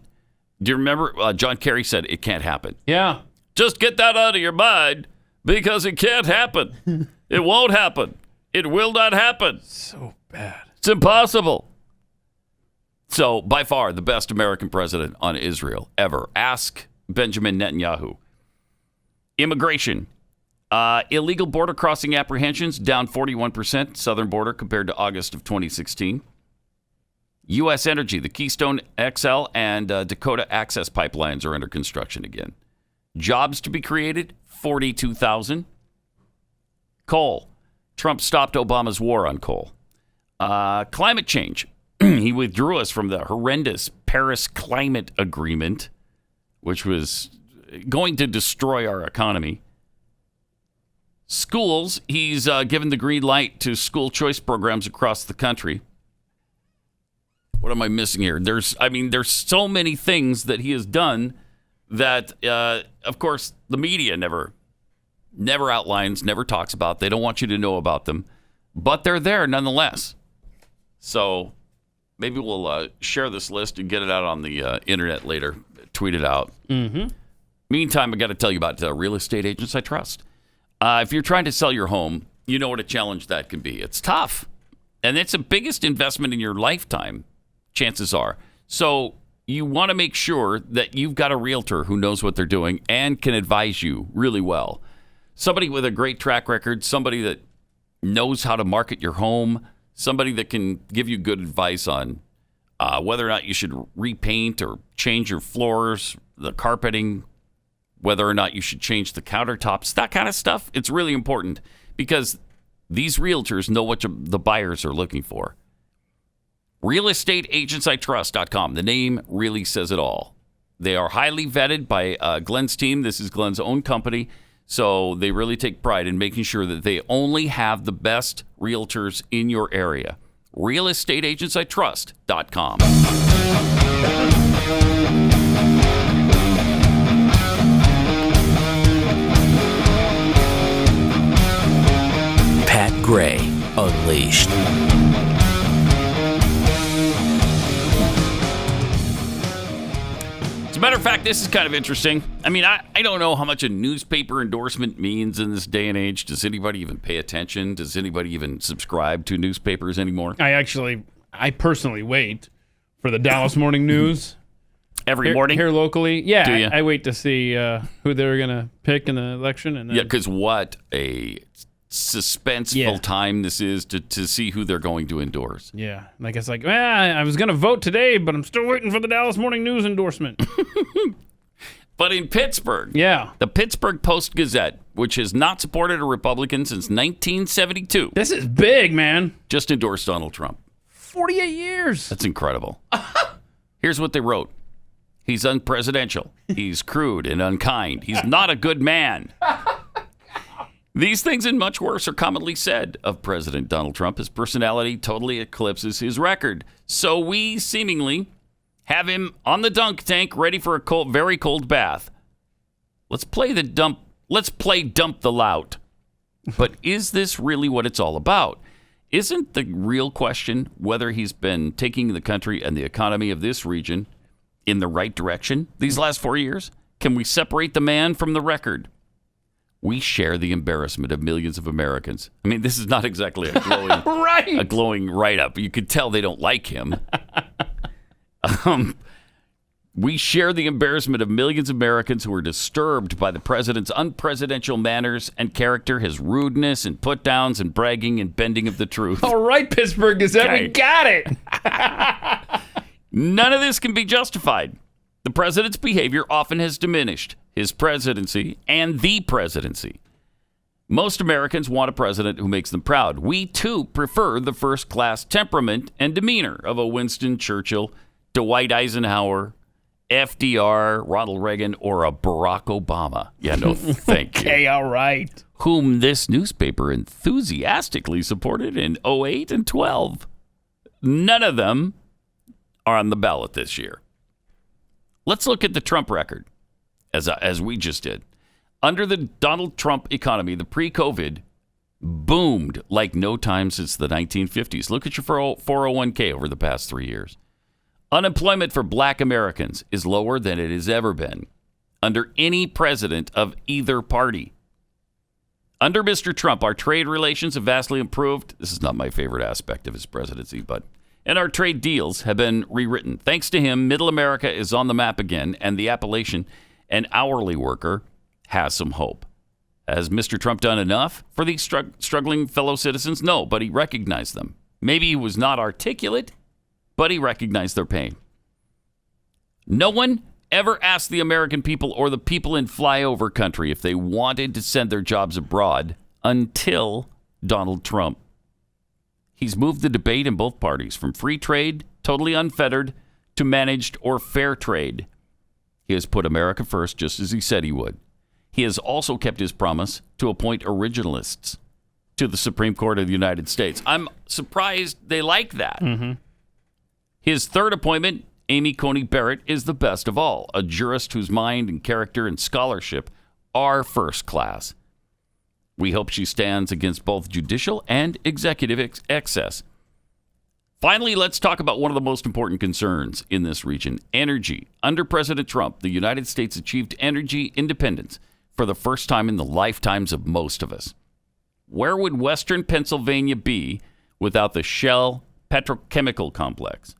do you remember John Kerry said it can't happen? Yeah. Just get that out of your mind because it can't happen. It won't happen. It will not happen. So bad. It's impossible. So, by far, the best American president on Israel ever. Ask Benjamin Netanyahu. Immigration. Illegal border crossing apprehensions down 41%, southern border compared to August of 2016. U.S. energy, the Keystone XL and Dakota Access pipelines are under construction again. Jobs to be created, 42,000. Coal. Trump stopped Obama's war on coal. Climate change. He withdrew us from the horrendous Paris Climate Agreement, which was going to destroy our economy. Schools, he's given the green light to school choice programs across the country. What am I missing here? There's so many things that he has done that, of course, the media never outlines, never talks about. They don't want you to know about them, but they're there nonetheless. So maybe we'll share this list and get it out on the internet later, tweet it out. Mm-hmm. Meantime, I got to tell you about real estate agents I trust. If you're trying to sell your home, you know what a challenge that can be. It's tough, and it's the biggest investment in your lifetime, chances are. So you want to make sure that you've got a realtor who knows what they're doing and can advise you really well. Somebody with a great track record, somebody that knows how to market your home, somebody that can give you good advice on whether or not you should repaint or change your floors, the carpeting, whether or not you should change the countertops, that kind of stuff. It's really important because these realtors know what the buyers are looking for. RealestateAgentsITrust.com. The name really says it all. They are highly vetted by Glenn's team. This is Glenn's own company. So they really take pride in making sure that they only have the best realtors in your area. RealestateAgentsITrust.com. Pat Gray Unleashed. As a matter of fact, this is kind of interesting. I mean, I don't know how much a newspaper endorsement means in this day and age. Does anybody even pay attention? Does anybody even subscribe to newspapers anymore? I personally wait for the Dallas Morning News. Every morning? Here locally. Yeah, Do you? I wait to see who they're going to pick in the election. And then, Yeah, because what a suspenseful time this is to see who they're going to endorse. Yeah, like it's like, I was going to vote today, but I'm still waiting for the Dallas Morning News endorsement. But in Pittsburgh, the Pittsburgh Post-Gazette, which has not supported a Republican since 1972. This is big, man. Just endorsed Donald Trump. 48 years. That's incredible. Here's what they wrote. He's unpresidential. He's crude and unkind. He's not a good man. These things and much worse are commonly said of President Donald Trump. His personality totally eclipses his record. So we seemingly have him on the dunk tank ready for a very cold bath. Let's play dump the lout. But is this really what it's all about? Isn't the real question whether he's been taking the country and the economy of this region in the right direction these last 4 years? Can we separate the man from the record? We share the embarrassment of millions of Americans. I mean, this is not exactly a glowing, a glowing write-up. You could tell they don't like him. We share the embarrassment of millions of Americans who are disturbed by the president's unpresidential manners and character, his rudeness and put-downs and bragging and bending of the truth. All right, Pittsburgh Gazette, we got it. None of this can be justified. The president's behavior often has diminished his presidency and the presidency. Most Americans want a president who makes them proud. We, too, prefer the first-class temperament and demeanor of a Winston Churchill, Dwight Eisenhower, FDR, Ronald Reagan, or a Barack Obama. Yeah, no, thank you. Okay, all right. Whom this newspaper enthusiastically supported in 2008 and 12. None of them are on the ballot this year. Let's look at the Trump record, as we just did. Under the Donald Trump economy, the pre-COVID boomed like no time since the 1950s. Look at your 401k over the past 3 years. Unemployment for black Americans is lower than it has ever been under any president of either party. Under Mr. Trump, our trade relations have vastly improved. This is not my favorite aspect of his presidency, and our trade deals have been rewritten. Thanks to him, Middle America is on the map again, and the Appalachian and hourly worker has some hope. Has Mr. Trump done enough for these struggling fellow citizens? No, but he recognized them. Maybe he was not articulate, but he recognized their pain. No one ever asked the American people or the people in flyover country if they wanted to send their jobs abroad until Donald Trump. He's moved the debate in both parties from free trade, totally unfettered, to managed or fair trade. He has put America first, just as he said he would. He has also kept his promise to appoint originalists to the Supreme Court of the United States. I'm surprised they like that. Mm-hmm. His third appointment, Amy Coney Barrett, is the best of all, a jurist whose mind and character and scholarship are first class. We hope she stands against both judicial and executive excess. Finally, let's talk about one of the most important concerns in this region, energy. Under President Trump, the United States achieved energy independence for the first time in the lifetimes of most of us. Where would Western Pennsylvania be without the Shell petrochemical complex?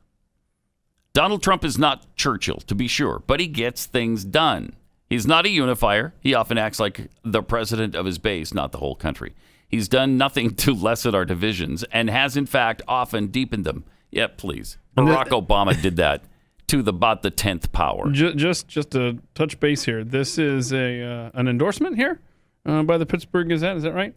Donald Trump is not Churchill, to be sure, but he gets things done. He's not a unifier. He often acts like the president of his base, not the whole country. He's done nothing to lessen our divisions and has, in fact, often deepened them. Yeah, please. Barack Obama did that to about the 10th power. Just to touch base here, this is an endorsement here by the Pittsburgh Gazette. Is that right?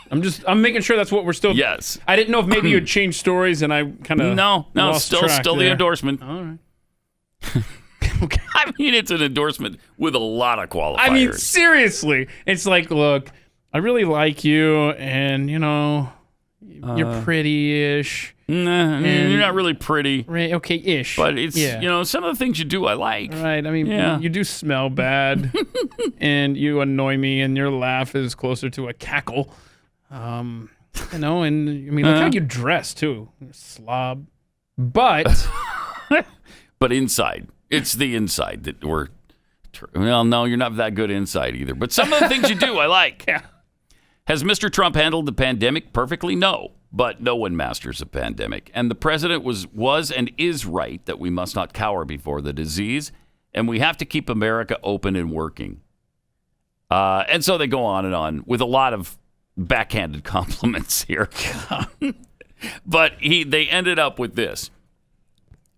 I'm making sure that's what we're still. Yes. I didn't know if maybe you had changed stories and I kind of no, still the endorsement. All right. Okay. I mean, it's an endorsement with a lot of qualifiers. I mean, seriously, it's like, look, I really like you, and you're pretty-ish. Nah, you're not really pretty. Right? Okay-ish. But it's some of the things you do I like. Right. I mean, you do smell bad, and you annoy me, and your laugh is closer to a cackle. And I mean, look how you dress too, you're a slob. But but inside, it's the inside that we're. Well, no, you're not that good inside either. But some of the things you do, I like. Yeah. Has Mr. Trump handled the pandemic perfectly? No. But no one masters a pandemic. And the president was and is right that we must not cower before the disease. And we have to keep America open and working. And so they go on and on with a lot of backhanded compliments here. But they ended up with this.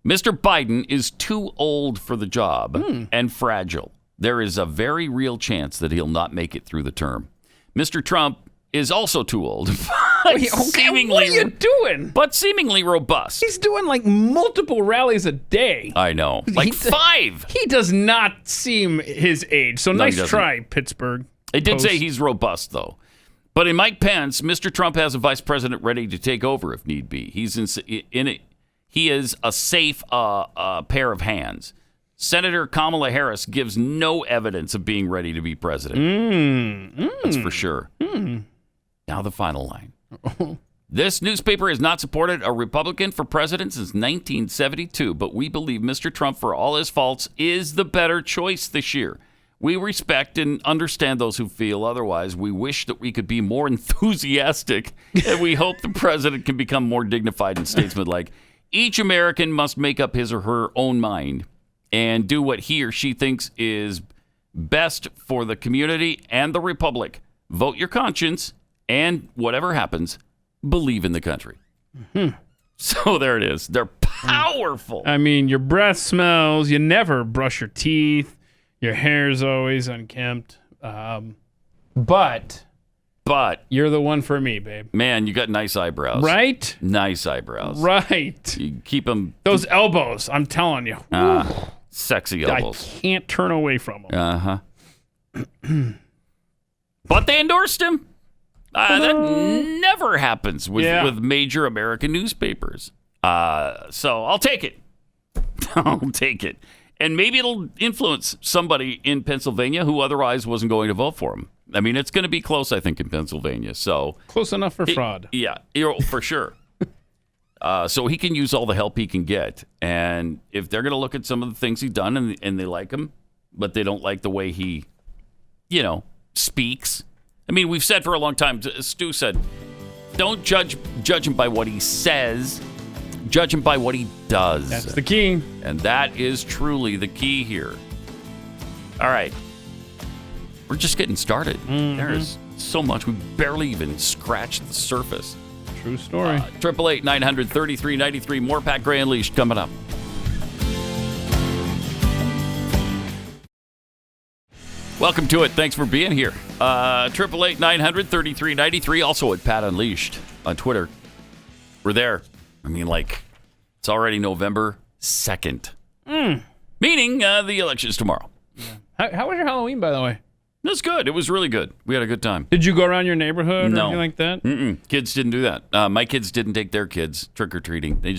Mr. Biden is too old for the job and fragile. There is a very real chance that he'll not make it through the term. Mr. Trump is also too old. Seemingly, what are you doing? But seemingly robust. He's doing like multiple rallies a day. I know. Like 5. He does not seem his age. So nice try, Pittsburgh. It did say he's robust, though. But in Mike Pence, Mr. Trump has a vice president ready to take over if need be. He's in it. He is a safe pair of hands. Senator Kamala Harris gives no evidence of being ready to be president. That's for sure. Now the final line. This newspaper has not supported a Republican for president since 1972, but we believe Mr. Trump, for all his faults, is the better choice this year. We respect and understand those who feel otherwise. We wish that we could be more enthusiastic, and we hope the president can become more dignified and statesmanlike. Each American must make up his or her own mind and do what he or she thinks is best for the community and the republic. Vote your conscience, and whatever happens, believe in the country. Mm-hmm. So there it is. They're powerful. I mean, your breath smells. You never brush your teeth. Your hair's always unkempt. But you're the one for me, babe. Man, you got nice eyebrows. Right? Nice eyebrows. Right. You keep them. Those elbows, I'm telling you. Sexy elbows. I can't turn away from them. Uh-huh. But they endorsed him. That never happens with major American newspapers. So I'll take it. I'll take it. And maybe it'll influence somebody in Pennsylvania who otherwise wasn't going to vote for him. I mean, it's going to be close, I think, in Pennsylvania. So close enough for fraud. Yeah, for sure. So he can use all the help he can get. And if they're going to look at some of the things he's done and they like him, but they don't like the way he, speaks. I mean, we've said for a long time, Stu said, don't judge him by what he says. Judge him by what he does. That's the key. And that is truly the key here. All right. We're just getting started. Mm-hmm. There's so much. We barely even scratched the surface. True story. 888-900-3393. More Pat Gray Unleashed coming up. Welcome to it. Thanks for being here. 888-900-3393. Also at Pat Unleashed on Twitter. We're there. I mean, it's already November 2nd. Meaning the election's tomorrow. Yeah. How was your Halloween, by the way? It was good. It was really good. We had a good time. Did you go around your neighborhood or No. anything like that? Kids didn't do that. My kids didn't take their kids trick-or-treating. They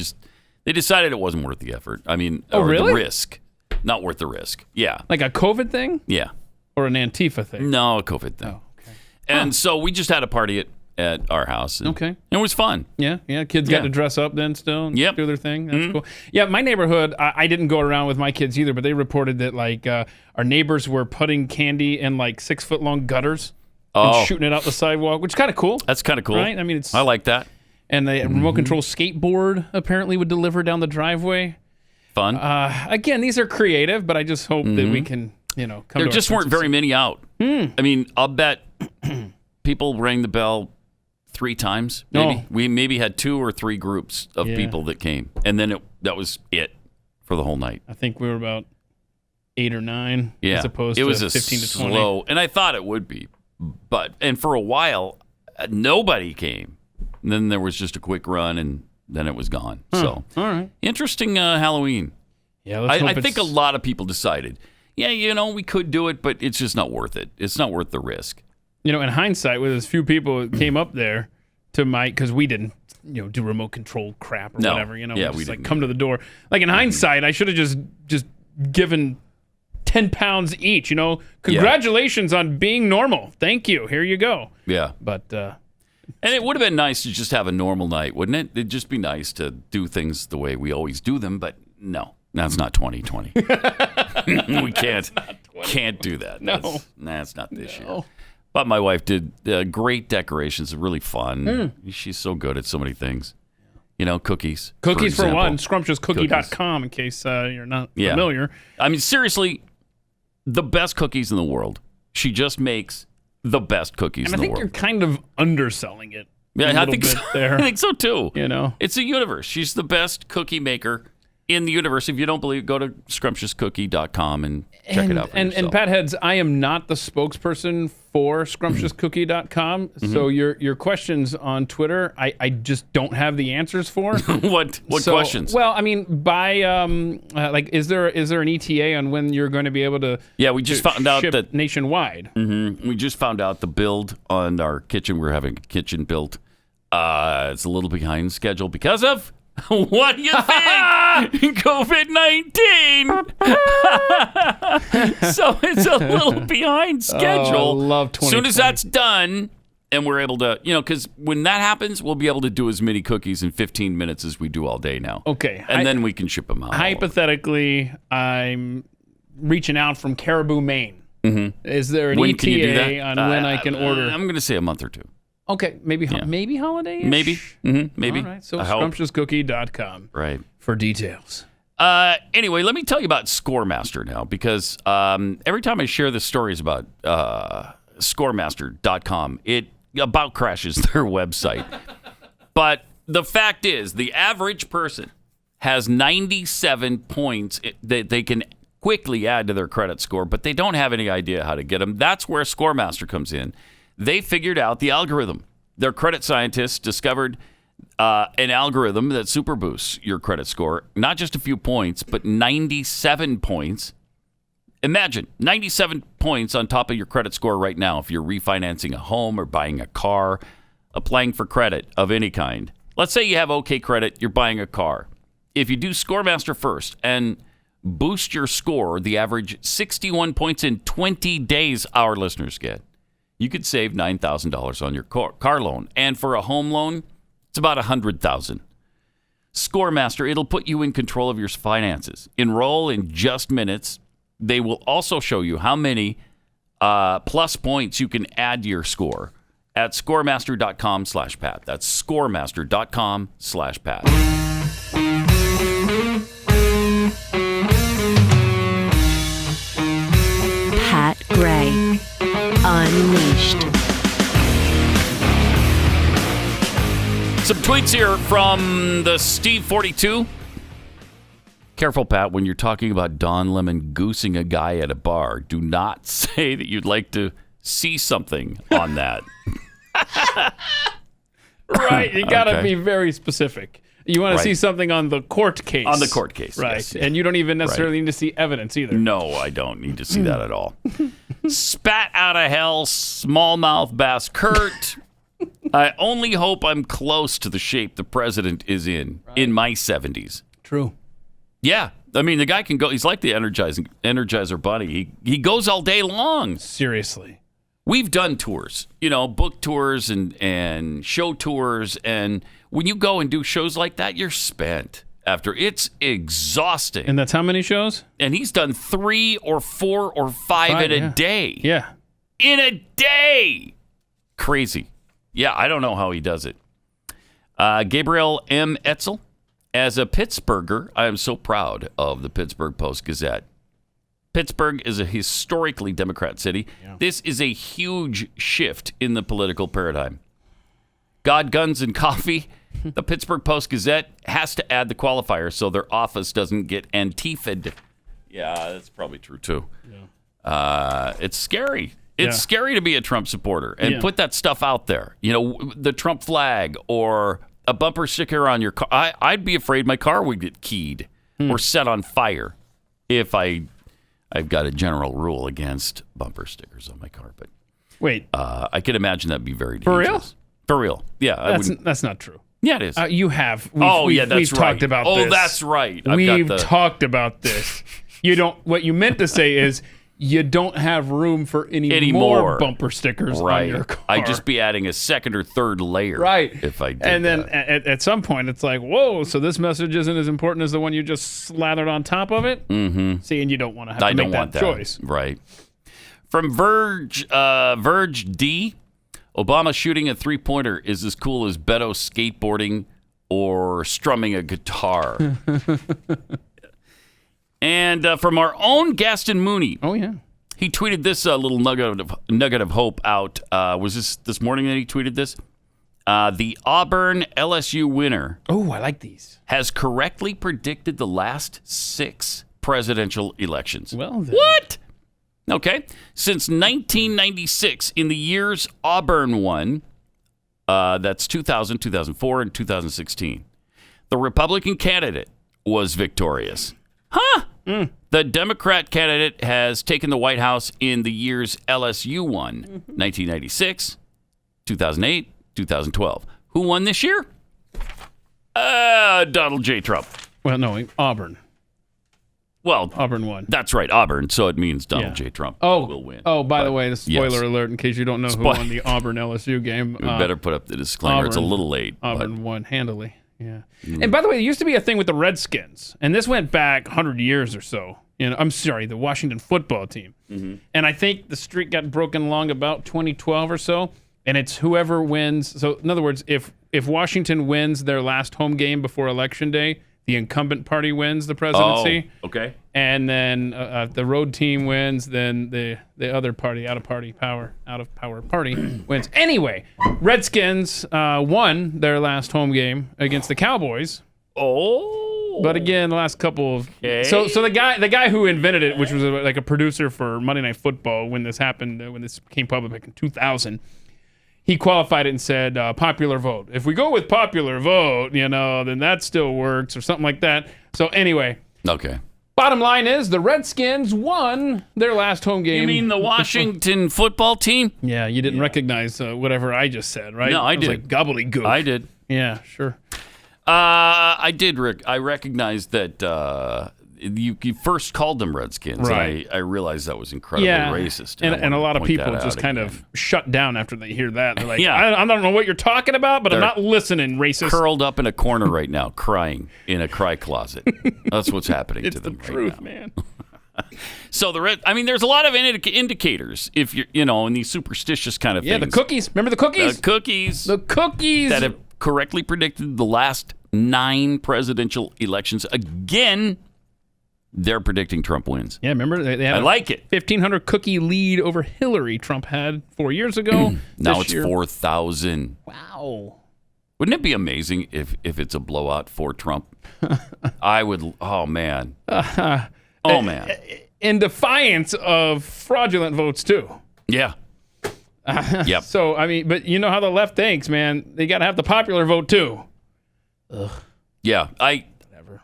decided it wasn't worth the effort. I mean, really? The risk. Not worth the risk. Yeah. Like a COVID thing? Yeah. Or an Antifa thing? No, a COVID thing. Oh, okay. And so we just had a party at our house. And it was fun. Yeah. Kids got to dress up then still and do their thing. That's cool. Yeah, my neighborhood, I didn't go around with my kids either, but they reported that our neighbors were putting candy in 6-foot-long gutters and shooting it out the sidewalk, which is kind of cool. That's kind of cool. Right? I mean, I like that. And the remote control skateboard apparently would deliver down the driveway. Fun. Again, these are creative, but I just hope that we can, come There to just weren't very many out. I mean, I'll bet people rang the bell 3 times. Maybe we maybe had 2 or 3 groups of people that came, and then that was it for the whole night. I think we were about 8 or 9, as opposed to 15 to 20. Slow, and I thought it would be, and for a while nobody came. And then there was just a quick run, and then it was gone. So, all right, interesting Halloween. Yeah, I think a lot of people decided, we could do it, but it's just not worth it. It's not worth the risk. In hindsight, with as few people that came up there to because we didn't, do remote control crap or whatever. We just come to the door. In hindsight, I should have just given 10 pounds each. Congratulations on being normal. Thank you. Here you go. Yeah, but and it would have been nice to just have a normal night, wouldn't it? It'd just be nice to do things the way we always do them. But no, that's not 2020. We can't do that. No, that's not this year. But my wife did great decorations, really fun. She's so good at so many things. Cookies. Cookies for one. Scrumptiouscookie.com in case you're not familiar. I mean, seriously, the best cookies in the world. She just makes the best cookies in the world. And I think you're kind of underselling it. Yeah, I think so. There. I think so too. It's a universe. She's the best cookie maker in the universe. If you don't believe, go to scrumptiouscookie.com and check it out for yourself. And Pat Heads, I am not the spokesperson for scrumptiouscookie.com. So your questions on Twitter, I just don't have the answers for. What questions? Well, I mean, by is there an ETA on when you're going to be able to? Yeah, we just found out that nationwide. We just found out the build on our kitchen. We're having a kitchen built. It's a little behind schedule because of. What do you think? COVID-19. So it's a little behind schedule. I love 2020. As soon as that's done, And we're able to, because when that happens, we'll be able to do as many cookies in 15 minutes as we do all day now. Okay. And then we can ship them out. Hypothetically, I'm reaching out from Caribou, Maine. Mm-hmm. Is there an When ETA can you do that? on when I can order? I'm going to say a month or two. Okay, maybe holiday-ish? Maybe. Mm-hmm. Maybe. All right, so I hope. scrumptiouscookie.com Right. for details. Anyway, let me tell you about Scoremaster now, because every time I share the stories about Scoremaster.com, it about crashes their website. But the fact is, the average person has 97 points that they can quickly add to their credit score, but they don't have any idea how to get them. That's where Scoremaster comes in. They figured out the algorithm. Their credit scientists discovered an algorithm that super boosts your credit score, not just a few points, but 97 points. Imagine 97 points on top of your credit score right now if you're refinancing a home or buying a car, applying for credit of any kind. Let's say you have okay credit, you're buying a car. If you do Scoremaster first and boost your score, the average 61 points in 20 days our listeners get, you could save $9,000 on your car loan. And for a home loan, it's about $100,000. Scoremaster, it'll put you in control of your finances. Enroll in just minutes. They will also show you how many plus points you can add to your score at scoremaster.com/Pat. That's scoremaster.com/Pat. Pat Gray, Unleashed. Some tweets here from the Steve42. Careful, Pat, when you're talking about Don Lemon goosing a guy at a bar, do not say that you'd like to see something on that. Right, you got to be very specific. You want to Right. see something on the court case. On the court case, right. yes. And you don't even necessarily need to see evidence either. No, I don't need to see that at all. Spat out of hell, smallmouth bass Kurt. I only hope I'm close to the shape the president is in my 70s. True. Yeah. I mean, the guy can go. He's like the Energizer Bunny. He goes all day long. Seriously. We've done tours, book tours and show tours. And when you go and do shows like that, you're spent after. It's exhausting. And that's how many shows? And he's done 3 or 4 or 5 in a day. Yeah. In a day. Crazy. Yeah, I don't know how he does it. Gabriel M. Etzel. As a Pittsburgher, I am so proud of the Pittsburgh Post-Gazette. Pittsburgh is a historically Democrat city. Yeah. This is a huge shift in the political paradigm. God, guns, and coffee. The Pittsburgh Post-Gazette has to add the qualifier so their office doesn't get Antifa'd. Yeah, that's probably true, too. Yeah. It's scary. It's scary to be a Trump supporter and put that stuff out there. The Trump flag or a bumper sticker on your car. I'd be afraid my car would get keyed or set on fire if I've got a general rule against bumper stickers on my car. But wait, I could imagine that'd be very for dangerous. real. For real, yeah. That's not true. Yeah, it is. You have. That's we've right. talked about this. Oh, that's right. We've talked about this. You don't. What you meant to say is you don't have room for any more bumper stickers on your car. I'd just be adding a second or third layer. Right. If I did and then that. At some point, it's like, whoa, so this message isn't as important as the one you just slathered on top of it? Mm-hmm. See, and you don't want to have to make that choice. Right. From Verge D, Obama shooting a three-pointer is as cool as Beto skateboarding or strumming a guitar. And from our own Gaston Mooney. Oh, yeah. He tweeted this little nugget of hope out. Was this morning that he tweeted this? The Auburn LSU winner. Oh, I like these. Has correctly predicted the last 6 presidential elections. Well, then. What? Okay. Since 1996, in the years Auburn won, that's 2000, 2004, and 2016, the Republican candidate was victorious. Huh? The Democrat candidate has taken the White House in the years LSU won, 1996, 2008, 2012. Who won this year? Donald J. Trump. Well, no, Auburn. Well, Auburn won. That's right, Auburn. So it means Donald J. Trump will win. Oh, by the way, the spoiler alert, in case you don't know who Spoil- won the Auburn LSU game. We better put up the disclaimer. It's a little late. Auburn won handily. Yeah. And by the way, there used to be a thing with the Redskins, and this went back 100 years or so. I'm sorry, the Washington football team. Mm-hmm. And I think the streak got broken along about 2012 or so, and it's whoever wins. So, in other words, if Washington wins their last home game before Election Day, the incumbent party wins the presidency. Oh, okay. And then the road team wins, then the other party, out of power party wins. Anyway, Redskins won their last home game against the Cowboys. Oh. But again, the last couple of so the guy who invented it, which was like a producer for Monday Night Football when this happened, when this became public back in 2000. He qualified it and said, popular vote. If we go with popular vote, then that still works or something like that. So anyway. Okay. Bottom line is the Redskins won their last home game. You mean the Washington football team? Yeah, you didn't recognize whatever I just said, right? No, I did. Like gobbledygook. I did. Yeah, sure. I did, Rick. I recognized that you first called them Redskins. Right. And I realized that was incredibly racist. And a lot of people just kind of shut down after they hear that. They're like, I don't know what you're talking about, but I'm not listening, racist. Curled up in a corner right now, crying in a cry closet. That's what's happening to them It's the truth, right now. man. So there's a lot of indicators if you're, in these superstitious kind of things. Yeah, the cookies. Remember the cookies? The cookies that have correctly predicted the last 9 presidential elections. Again, they're predicting Trump wins. Yeah, remember they had I like it. 1,500 cookie lead over Hillary. Trump had 4 years ago. Now it's 4,000. Wow. Wouldn't it be amazing if it's a blowout for Trump? I would. Oh man. Oh man. In defiance of fraudulent votes too. Yeah. Yep. So I mean, but you know how the left thinks, man. They got to have the popular vote too. Ugh. Yeah. Whatever.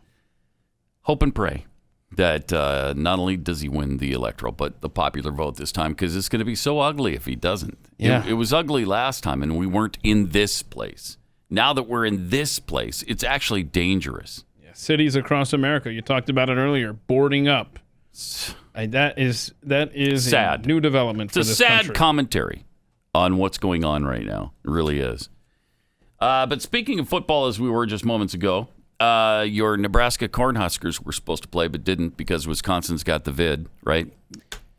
Hope and pray that not only does he win the electoral, but the popular vote this time, because it's going to be so ugly if he doesn't. Yeah. It was ugly last time, and we weren't in this place. Now that we're in this place, it's actually dangerous. Yeah. Cities across America, you talked about it earlier, boarding up. That is sad. A new development for this country. It's a sad country. commentary on what's going on right now. It really is. But speaking of football, as we were just moments ago, your Nebraska Cornhuskers were supposed to play but didn't because Wisconsin's got the vid, right?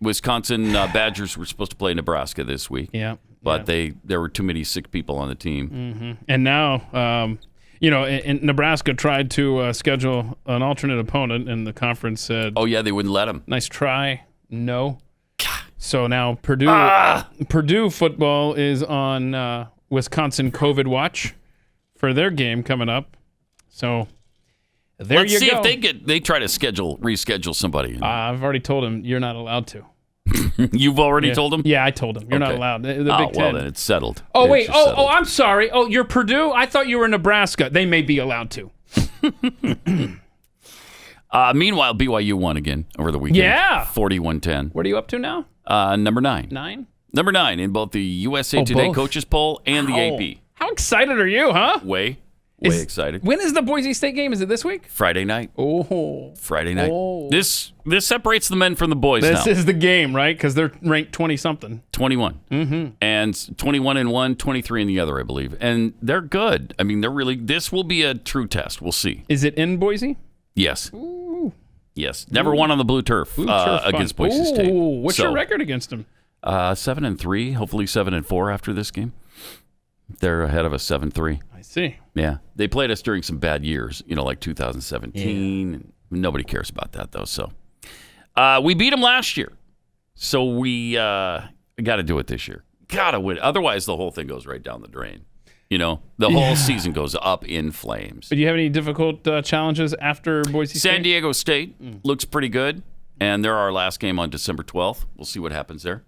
Wisconsin Badgers were supposed to play Nebraska this week. Yeah. But there were too many sick people on the team. Mm-hmm. And now, in Nebraska tried to schedule an alternate opponent, and the conference said, "Oh yeah, they wouldn't let them." Nice try, no. So now Purdue football is on Wisconsin COVID watch for their game coming up. So there Let's you see go. if they try to reschedule somebody. I've already told him you're not allowed to. You've already told him? Yeah, I told him. You're not allowed. The Big Ten. Well, then it's settled. Oh, It's wait. just settled. Oh, I'm sorry. Oh, you're Purdue? I thought you were Nebraska. They may be allowed to. Meanwhile, BYU won again over the weekend. Yeah. 41-10. What are you up to now? Number 9. 9? Number 9 in both the USA Today both? coaches poll and the AP. How excited are you, huh? Way excited. When is the Boise State game? Is it this week? Friday night. Oh. Friday night. Oh. This separates the men from the boys This now. is the game, right? Because they're ranked 20-something. 21. Mm-hmm. And 21 in one, 23 in the other, I believe. And they're good. I mean, this will be a true test. We'll see. Is it in Boise? Yes. Ooh. Yes. Never won on the blue turf, against Boise State. What's your record against them? 7-3, hopefully 7-4 after this game. They're ahead of us 7-3. I see. Yeah. They played us during some bad years, like 2017. Yeah. Nobody cares about that, though. So we beat them last year. So we got to do it this year. Got to win. Otherwise, the whole thing goes right down the drain. The whole season goes up in flames. But do you have any difficult challenges after Boise State? San Diego State looks pretty good. And they're our last game on December 12th. We'll see what happens there.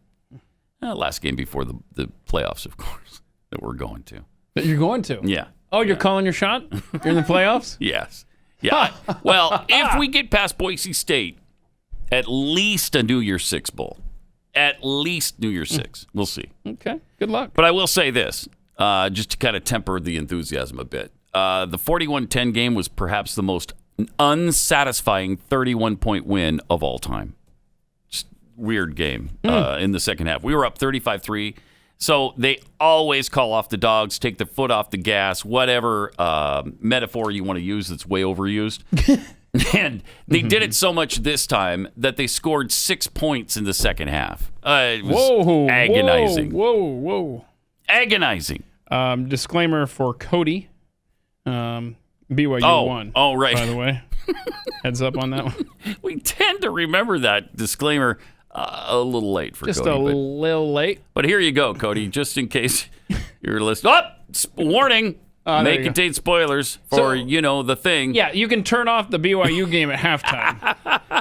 Last game before the playoffs, of course, that we're going to. That you're going to? Yeah. Oh, you're calling your shot? You're in the playoffs? Yes. Yeah. Well, if we get past Boise State, at least a New Year's Six bowl. At least New Year's Six. We'll see. Okay. Good luck. But I will say this, just to kind of temper the enthusiasm a bit. The 41-10 game was perhaps the most unsatisfying 31-point win of all time. Just weird game in the second half. We were up 35-3. So they always call off the dogs, take their foot off the gas, whatever metaphor you want to use that's way overused. And they did it so much this time that they scored 6 points in the second half. It was agonizing. Whoa. Agonizing. Disclaimer for Cody. BYU won. Oh, right. By the way. Heads up on that one. We tend to remember that disclaimer a little late for Just Cody. a little late. But here you go, Cody, just in case you're listening. Warning. May contain spoilers for, the thing. Yeah, you can turn off the BYU game at halftime.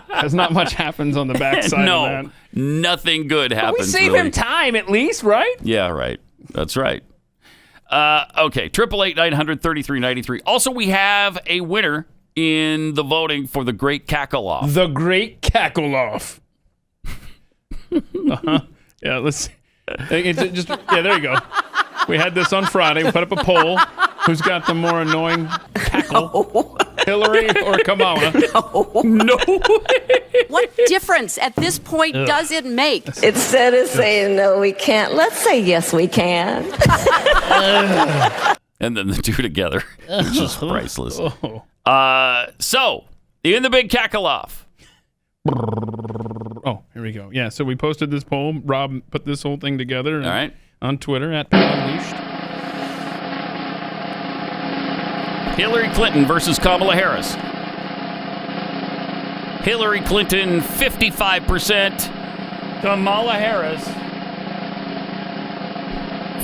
Because not much happens on the backside of that. Nothing good happens. But we save him time at least, right? Yeah, right. That's right. Okay, 888-900-3393. Also, we have a winner in the voting for the Great Cackle-Off. The Great Cackle-Off. Yeah, let's see. There you go. We had this on Friday. We put up a poll. Who's got the more annoying cackle? Hillary or Kamala? No. What difference at this point does it make? Instead of saying no, we can't, let's say yes, we can. And then the two together. It's just priceless. So, in the big cackle-off. Oh, here we go. Yeah, so we posted this poll. Rob put this whole thing together. All right. On Twitter at Unleashed. Hillary Clinton versus Kamala Harris. Hillary Clinton, 55%. Kamala Harris,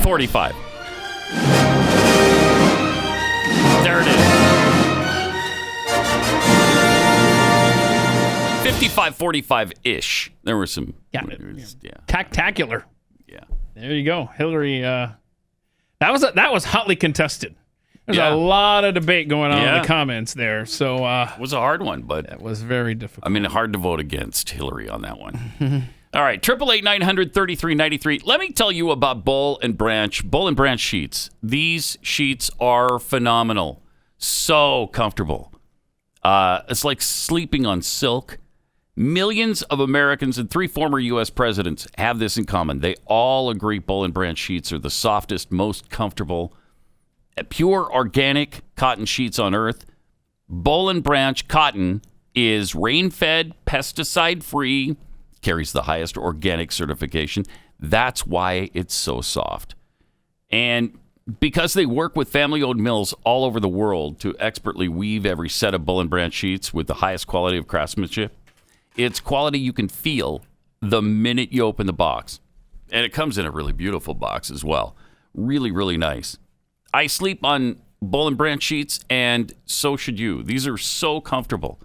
45%. There it is. 55-45-ish. There were some. Yeah. Tactacular. Yeah. There you go. Hillary, that was hotly contested. There's a lot of debate going on in the comments there. So it was a hard one, but it was very difficult. I mean, hard to vote against Hillary on that one. All right, 888-900-3393. Let me tell you about Boll and Branch. Boll and Branch sheets. These sheets are phenomenal. So comfortable. It's like sleeping on silk. Millions of Americans and 3 former U.S. presidents have this in common. They all agree Boll and Branch sheets are the softest, most comfortable, pure organic cotton sheets on earth. Boll and Branch cotton is rain-fed, pesticide-free, carries the highest organic certification. That's why it's so soft. And because they work with family-owned mills all over the world to expertly weave every set of Boll and Branch sheets with the highest quality of craftsmanship, it's quality you can feel the minute you open the box. And it comes in a really beautiful box as well. Really, really nice. I sleep on Boll and Branch sheets, and so should you. These are so comfortable.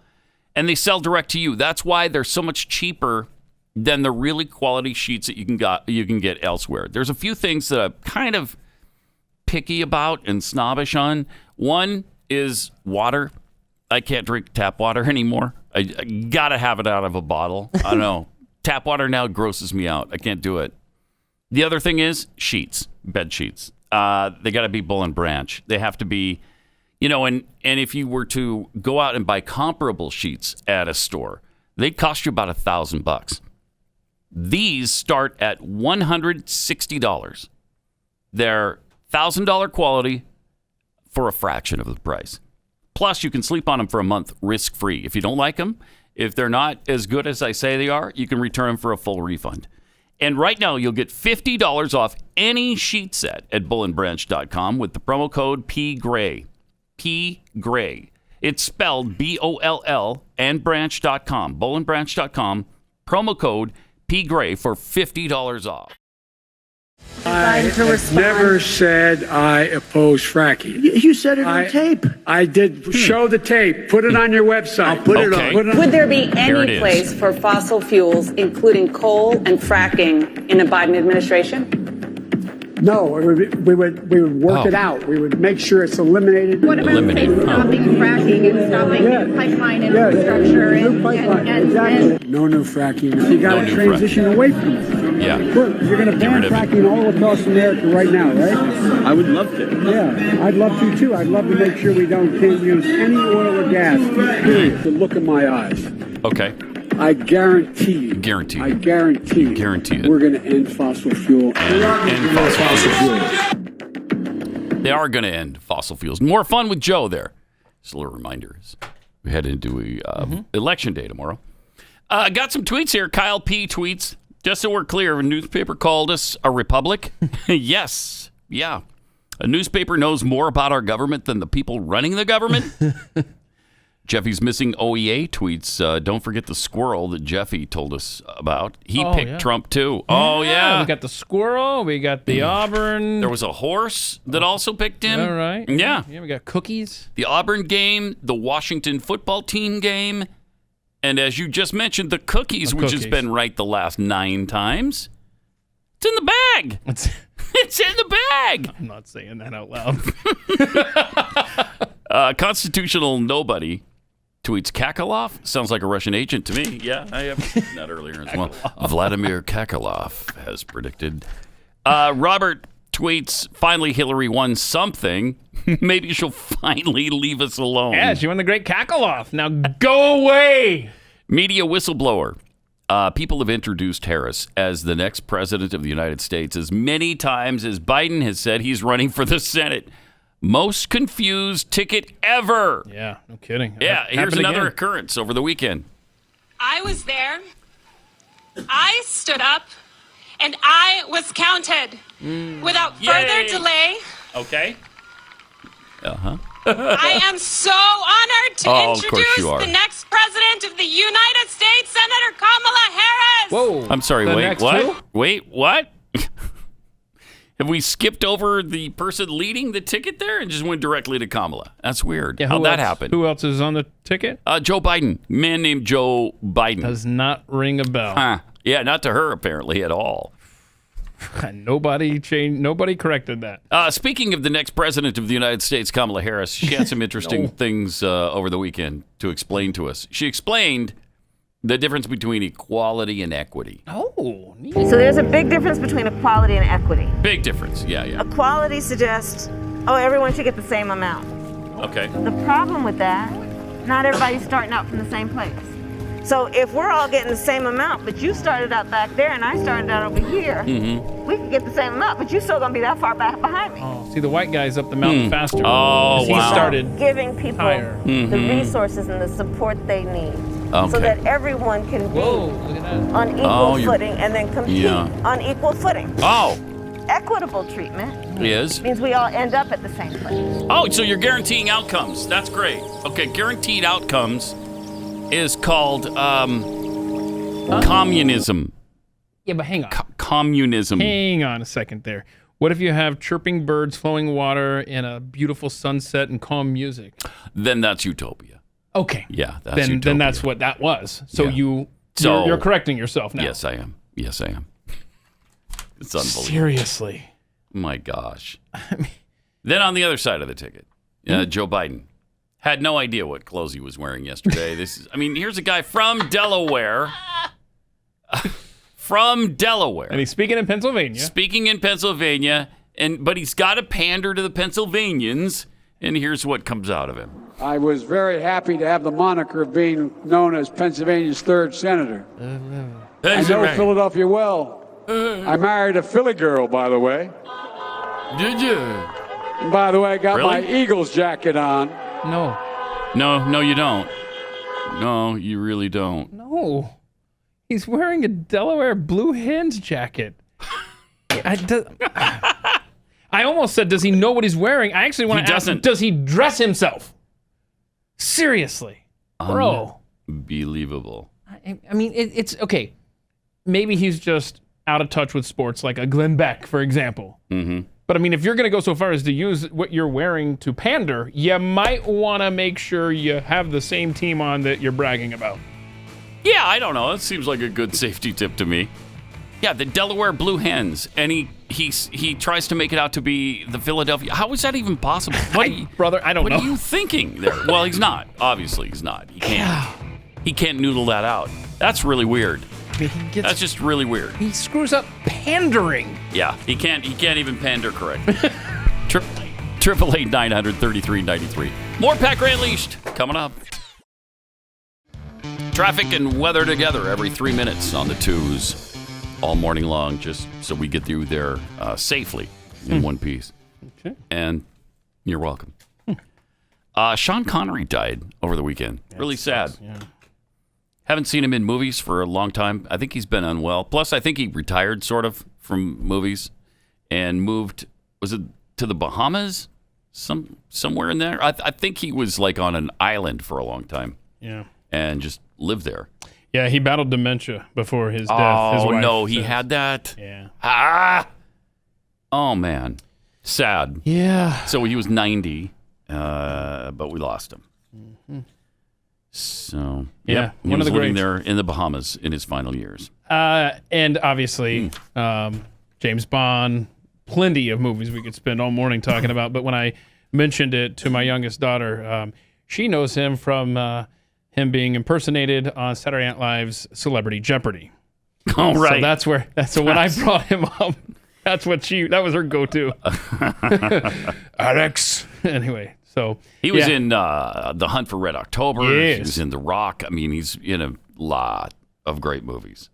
And they sell direct to you. That's why they're so much cheaper than the really quality sheets that you can get elsewhere. There's a few things that I'm kind of picky about and snobbish on. One is water. I can't drink tap water anymore. I gotta have it out of a bottle. I don't know. Tap water now grosses me out. I can't do it. The other thing is sheets, bed sheets. They got to be Boll and Branch. They have to be, and if you were to go out and buy comparable sheets at a store, they'd cost you about $1,000. These start at $160. They're $1,000 quality for a fraction of the price. Plus, you can sleep on them for a month risk-free. If you don't like them, if they're not as good as I say they are, you can return them for a full refund. And right now, you'll get $50 off any sheet set at bullandbranch.com with the promo code PGRAY. PGRAY. It's spelled B-O-L-L and branch.com. Bullandbranch.com. Promo code PGRAY for $50 off. I never said I oppose fracking. You said it on tape. I did show the tape. Put it on your website. I'll put it on. Would there be any place for fossil fuels, including coal and fracking, in a Biden administration? No, we would work it out. We would make sure it's eliminated. What about stopping fracking and stopping new pipeline infrastructure? Exactly. No new fracking. You got to transition away from it. Yeah. Look, you're going to ban fracking all across America right now, right? I would love to. Yeah, I'd love to too. I'd love to make sure we can't use any oil or gas, period, to look in my eyes. Okay. I guarantee you. Guarantee. I guarantee you. Guarantee it. We're going to end fossil fuel. End fossil fuels. They are going to end fossil fuels. More fun with Joe there. Just a little reminder as we head into election day tomorrow. Got some tweets here. Kyle P. tweets, just so we're clear, a newspaper called us a republic. Yes. Yeah. A newspaper knows more about our government than the people running the government. Jeffy's missing OEA tweets. Don't forget the squirrel that Jeffy told us about. He picked Trump, too. Oh, yeah. We got the squirrel. We got the Auburn. There was a horse that also picked him. All right. Yeah. Yeah, we got cookies. The Auburn game, the Washington football team game, and as you just mentioned, the cookies, which has been right the last 9 times. It's in the bag. It's in the bag. I'm not saying that out loud. Constitutional Nobody tweets, Kakalov? Sounds like a Russian agent to me. Yeah, I have seen that earlier as well. Vladimir Kakalov has predicted. Robert tweets, finally Hillary won something. Maybe she'll finally leave us alone. Yeah, she won the great Kakalov. Now go away. Media whistleblower. People have introduced Harris as the next president of the United States as many times as Biden has said he's running for the Senate. Most confused ticket ever. Yeah, no kidding. Yeah, here's another occurrence over the weekend. I was there. I stood up, and I was counted. Without further delay. Okay. Uh-huh. I am so honored to introduce the next president of the United States, Senator Kamala Harris. Whoa. I'm sorry, The wait, next what? who? Wait, what? Have we skipped over the person leading the ticket there and just went directly to Kamala? That's weird. Yeah, How'd that else- happen? Who else is on the ticket? Joe Biden. Man named Joe Biden. Does not ring a bell. Huh. Yeah, not to her apparently at all. Nobody corrected that. Speaking of the next president of the United States, Kamala Harris, she had some interesting things over the weekend to explain to us. She explained the difference between equality and equity. Oh, neat. So there's a big difference between equality and equity. Big difference. Yeah. Equality suggests, everyone should get the same amount. Okay. The problem with that, not everybody's starting out from the same place. So if we're all getting the same amount, but you started out back there and I started out over here, we could get the same amount, but you're still going to be that far back behind me. Oh, see, the white guy's up the mountain faster. Oh, He started giving people higher. the resources and the support they need so Okay. that everyone can be on equal footing and then compete on equal footing. Oh. Equitable treatment Is? means we all end up at the same place. Oh, so you're guaranteeing outcomes. That's great. Okay, guaranteed outcomes is called communism. Yeah, but hang on. Communism. Hang on a second there. What if you have chirping birds, flowing water, and a beautiful sunset and calm music? Then that's utopia. Okay. Yeah, that's then utopia. that's what that was. So Yeah. you're correcting yourself now. Yes, I am. It's unbelievable. Seriously. My gosh. Then on the other side of the ticket, Joe Biden had no idea what clothes he was wearing yesterday. Here's a guy from Delaware. And he's speaking in Pennsylvania. But he's got to pander to the Pennsylvanians, and here's what comes out of him. I was very happy to have the moniker of being known as Pennsylvania's third senator. I know Philadelphia well. I married a Philly girl, by the way. Did you? And by the way, I got my Eagles jacket on. No, you don't. No, you really don't. No. He's wearing a Delaware Blue Hens jacket. I almost said, does he know what he's wearing? I actually want to ask him, does he dress himself? Seriously. Bro. Unbelievable. I mean, it's okay. Maybe he's just out of touch with sports, like a Glenn Beck, for example. Mm-hmm. But I mean, if you're going to go so far as to use what you're wearing to pander, you might want to make sure you have the same team on that you're bragging about. Yeah, I don't know. It seems like a good safety tip to me. Yeah, the Delaware Blue Hens, and he tries to make it out to be the Philadelphia. How is that even possible? Brother, I don't know. What are you thinking there? Well, he's not. Obviously, he's not. He can't noodle that out. That's really weird. That's just really weird. He screws up pandering. Yeah, he can't even pander correctly. 888-900-3393. More Pat Gray Unleashed coming up. Traffic and weather together every 3 minutes on the twos all morning long, just so we get through there safely in one piece. Okay. And you're welcome. Sean Connery died over the weekend. Really sad. Yeah. Haven't seen him in movies for a long time. I think he's been unwell. Plus, I think he retired sort of from movies and moved, was it to the Bahamas? Somewhere in there? I think he was like on an island for a long time. Yeah. And just lived there. Yeah, he battled dementia before his death. His wife no, he says. had that? Yeah. Oh, man. Sad. Yeah. So he was 90, but we lost him. Mm-hmm. So, yeah, he was living there in the Bahamas in his final years. And obviously, James Bond, plenty of movies we could spend all morning talking about. But when I mentioned it to my youngest daughter, she knows him from him being impersonated on Saturday Night Live's Celebrity Jeopardy. Oh, right. So when I brought him up, that was her go-to. Alex. Anyway, so he was in The Hunt for Red October. Yes. He was in The Rock. I mean, he's in a lot of great movies,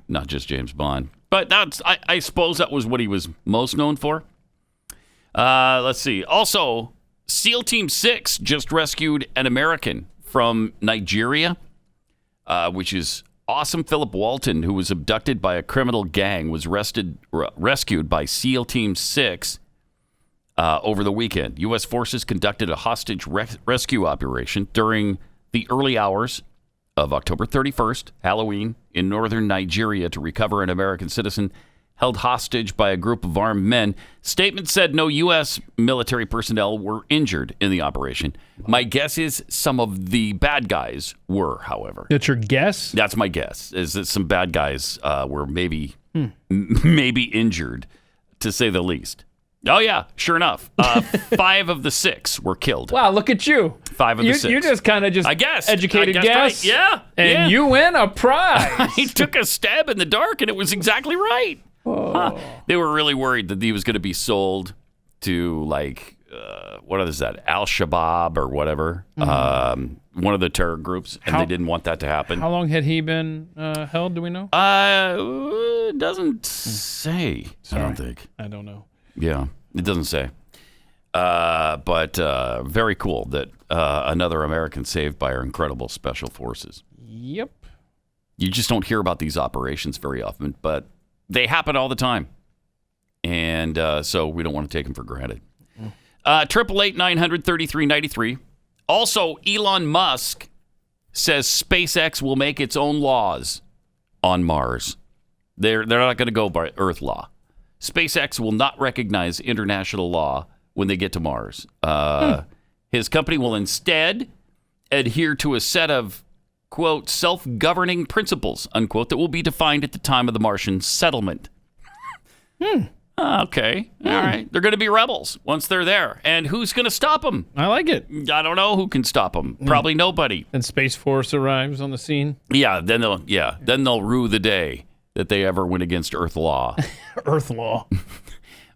not just James Bond. But I suppose that was what he was most known for. Let's see. Also, SEAL Team 6 just rescued an American from Nigeria, which is awesome. Philip Walton, who was abducted by a criminal gang, was rescued by SEAL Team 6 over the weekend. U.S. forces conducted a hostage rescue operation during the early hours of October 31st, Halloween, in northern Nigeria to recover an American citizen held hostage by a group of armed men. Statement said no U.S. military personnel were injured in the operation. My guess is some of the bad guys were, however. That's your guess? That's my guess, is that some bad guys were maybe injured, to say the least. Oh, yeah, sure enough. 5 of the 6 were killed. Wow, look at you. 5 of the 6. You just kind of I guess. educated I guessed guess. right. Yeah. And you win a prize. I took a stab in the dark, and it was exactly right. Oh. They were really worried that he was going to be sold to, like, what is that, Al-Shabaab or whatever, one of the terror groups, and they didn't want that to happen. How long had he been held, do we know? It doesn't say, I don't think. I don't know. Yeah, it doesn't say. But very cool that another American saved by our incredible special forces. Yep. You just don't hear about these operations very often, but they happen all the time. And so we don't want to take them for granted. 888-900-3393. Also, Elon Musk says SpaceX will make its own laws on Mars. They're not going to go by Earth law. SpaceX will not recognize international law when they get to Mars. His company will instead adhere to a set of, quote, self-governing principles, unquote, that will be defined at the time of the Martian settlement. Okay. All right. They're going to be rebels once they're there. And who's going to stop them? I like it. I don't know who can stop them. Probably nobody. And Space Force arrives on the scene. Yeah. Then they'll rue the day that they ever went against Earth law. Earth law.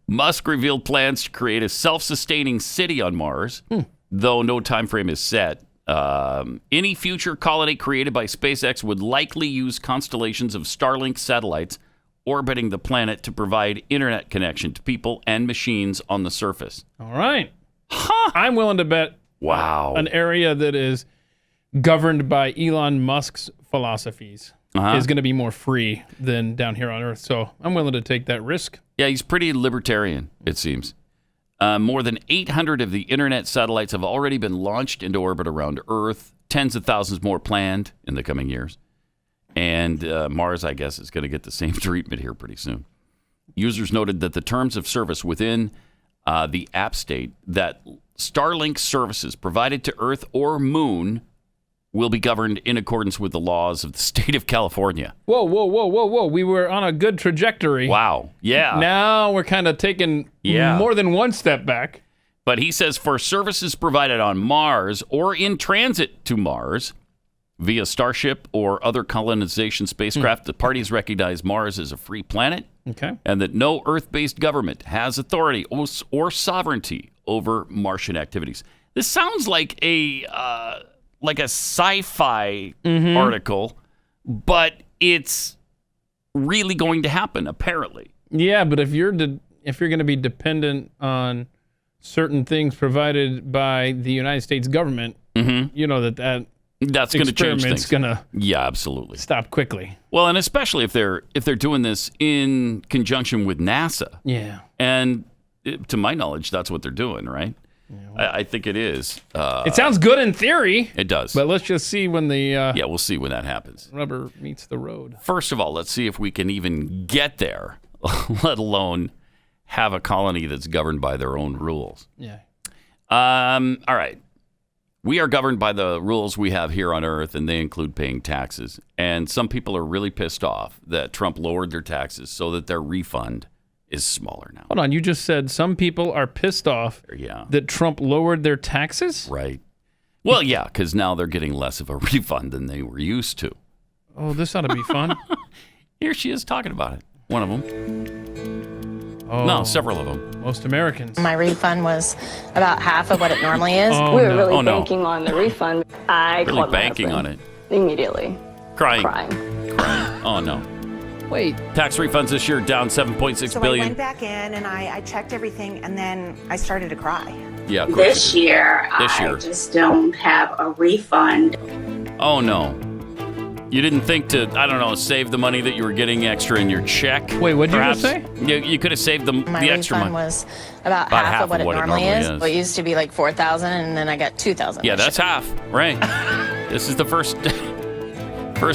Musk revealed plans to create a self-sustaining city on Mars, though no time frame is set. Any future colony created by SpaceX would likely use constellations of Starlink satellites orbiting the planet to provide internet connection to people and machines on the surface. All right. I'm willing to bet an area that is governed by Elon Musk's philosophies is going to be more free than down here on Earth. So I'm willing to take that risk. Yeah, he's pretty libertarian, it seems. More than 800 of the internet satellites have already been launched into orbit around Earth. Tens of thousands more planned in the coming years. And Mars, I guess, is going to get the same treatment here pretty soon. Users noted that the terms of service within the app state that Starlink services provided to Earth or Moon will be governed in accordance with the laws of the state of California. Whoa. We were on a good trajectory. Wow. Yeah. Now we're kind of taking more than one step back. But he says for services provided on Mars or in transit to Mars via Starship or other colonization spacecraft. The parties recognize Mars as a free planet, and that no Earth-based government has authority or sovereignty over Martian activities. This sounds like a sci-fi article, but it's really going to happen, apparently. Yeah, but if you're going to be dependent on certain things provided by the United States government, you know that's going to change things. Yeah, absolutely. Stop quickly. Well, and especially if they're doing this in conjunction with NASA. Yeah. And to my knowledge, that's what they're doing, right? Yeah. I think it is. It sounds good in theory. It does. But let's just see when the we'll see when that happens. Rubber meets the road. First of all, let's see if we can even get there, let alone have a colony that's governed by their own rules. Yeah. All right. We are governed by the rules we have here on Earth, and they include paying taxes. And some people are really pissed off that Trump lowered their taxes so that their refund is smaller now. Hold on, you just said some people are pissed off that Trump lowered their taxes? Right. Well, yeah, because now they're getting less of a refund than they were used to. Oh, this ought to be fun. Here she is talking about it. One of them. Oh, no, several of them. Most Americans. My refund was about half of what it normally is. Oh, we were no. really banking on the refund. I Really called my banking on husband it. immediately. Crying. Crying. Oh, no. Wait. Tax refunds this year down $7.6 billion. I went back in and I checked everything, and then I started to cry. Yeah, of course This you did. year, I just don't have a refund. Oh, no. You didn't think to, I don't know, save the money that you were getting extra in your check? Wait, what did you just say? You could have saved the extra refund money. was about half of what it normally is. Well, it used to be like $4,000, and then I got $2,000. Yeah, that's half. Right. This is the first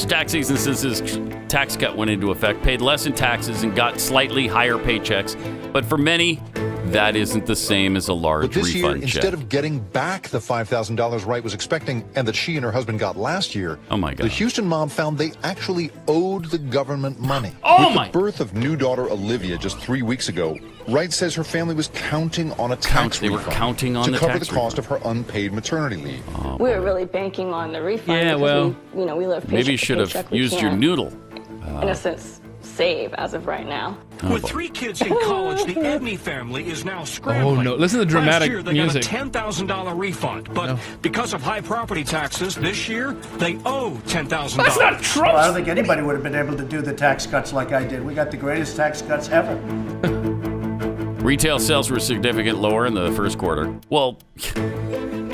tax season since his tax cut went into effect. Paid less in taxes and got slightly higher paychecks. But for many, that isn't the same as a large But this year, refund check. instead of getting back the $5,000 Wright was expecting and that she and her husband got last year, oh my God, the Houston mom found they actually owed the government money. Oh With my! the birth of new daughter Olivia just 3 weeks ago, Wright says her family was counting on a tax They were refund counting on to the cover tax the cost of her unpaid maternity leave. We were really banking on the refund. Yeah, because well, we live paycheck maybe you to should have paycheck. We used your can't, noodle. in a sense, save as of right now. With 3 kids in college, the Edney family is now scrambling. Oh, no. Listen to the dramatic Last year, they music. got a $10,000 refund, but because of high property taxes this year, they owe $10,000. That's not true. Well, I don't think anybody would have been able to do the tax cuts like I did. We got the greatest tax cuts ever. Retail sales were significantly lower in the first quarter. Well,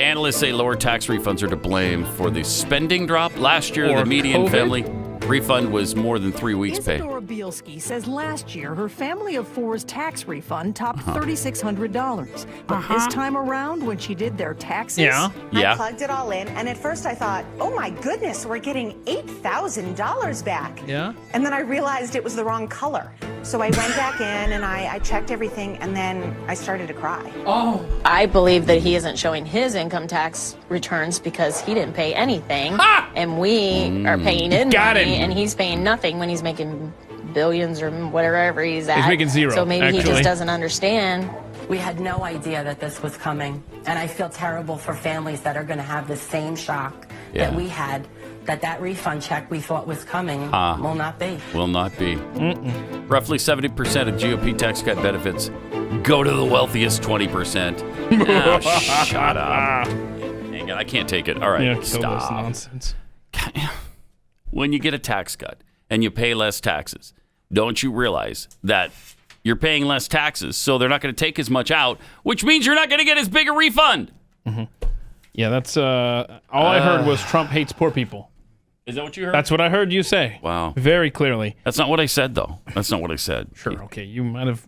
analysts say lower tax refunds are to blame for the spending drop. Last year, the median family refund was more than 3 weeks' pay. Isadora Bielski says last year her family of four's tax refund topped $3,600. But this time around, when she did their taxes, I plugged it all in, and at first I thought, oh my goodness, we're getting $8,000 back. Yeah. And then I realized it was the wrong color. So I went back in and I checked everything, and then I started to cry. Oh. I believe that he isn't showing his income tax returns because he didn't pay anything. And we are paying in money, and he's paying nothing when he's making billions or whatever he's at. He's making zero, So maybe he actually. just doesn't understand. We had no idea that this was coming, and I feel terrible for families that are going to have the same shock that we had, that refund check we thought was coming will not be. Will not be. Roughly 70% of GOP tax cut benefits go to the wealthiest 20%. Oh, shut up. Hang on, I can't take it. All right, Yeah, kill this stop. nonsense. When you get a tax cut and you pay less taxes, don't you realize that you're paying less taxes, so they're not going to take as much out, which means you're not going to get as big a refund. Yeah, that's all I heard was Trump hates poor people. Is that what you heard? That's what I heard you say. Wow. Very clearly. That's not what I said, though. That's not what I said. Sure, okay. You might have,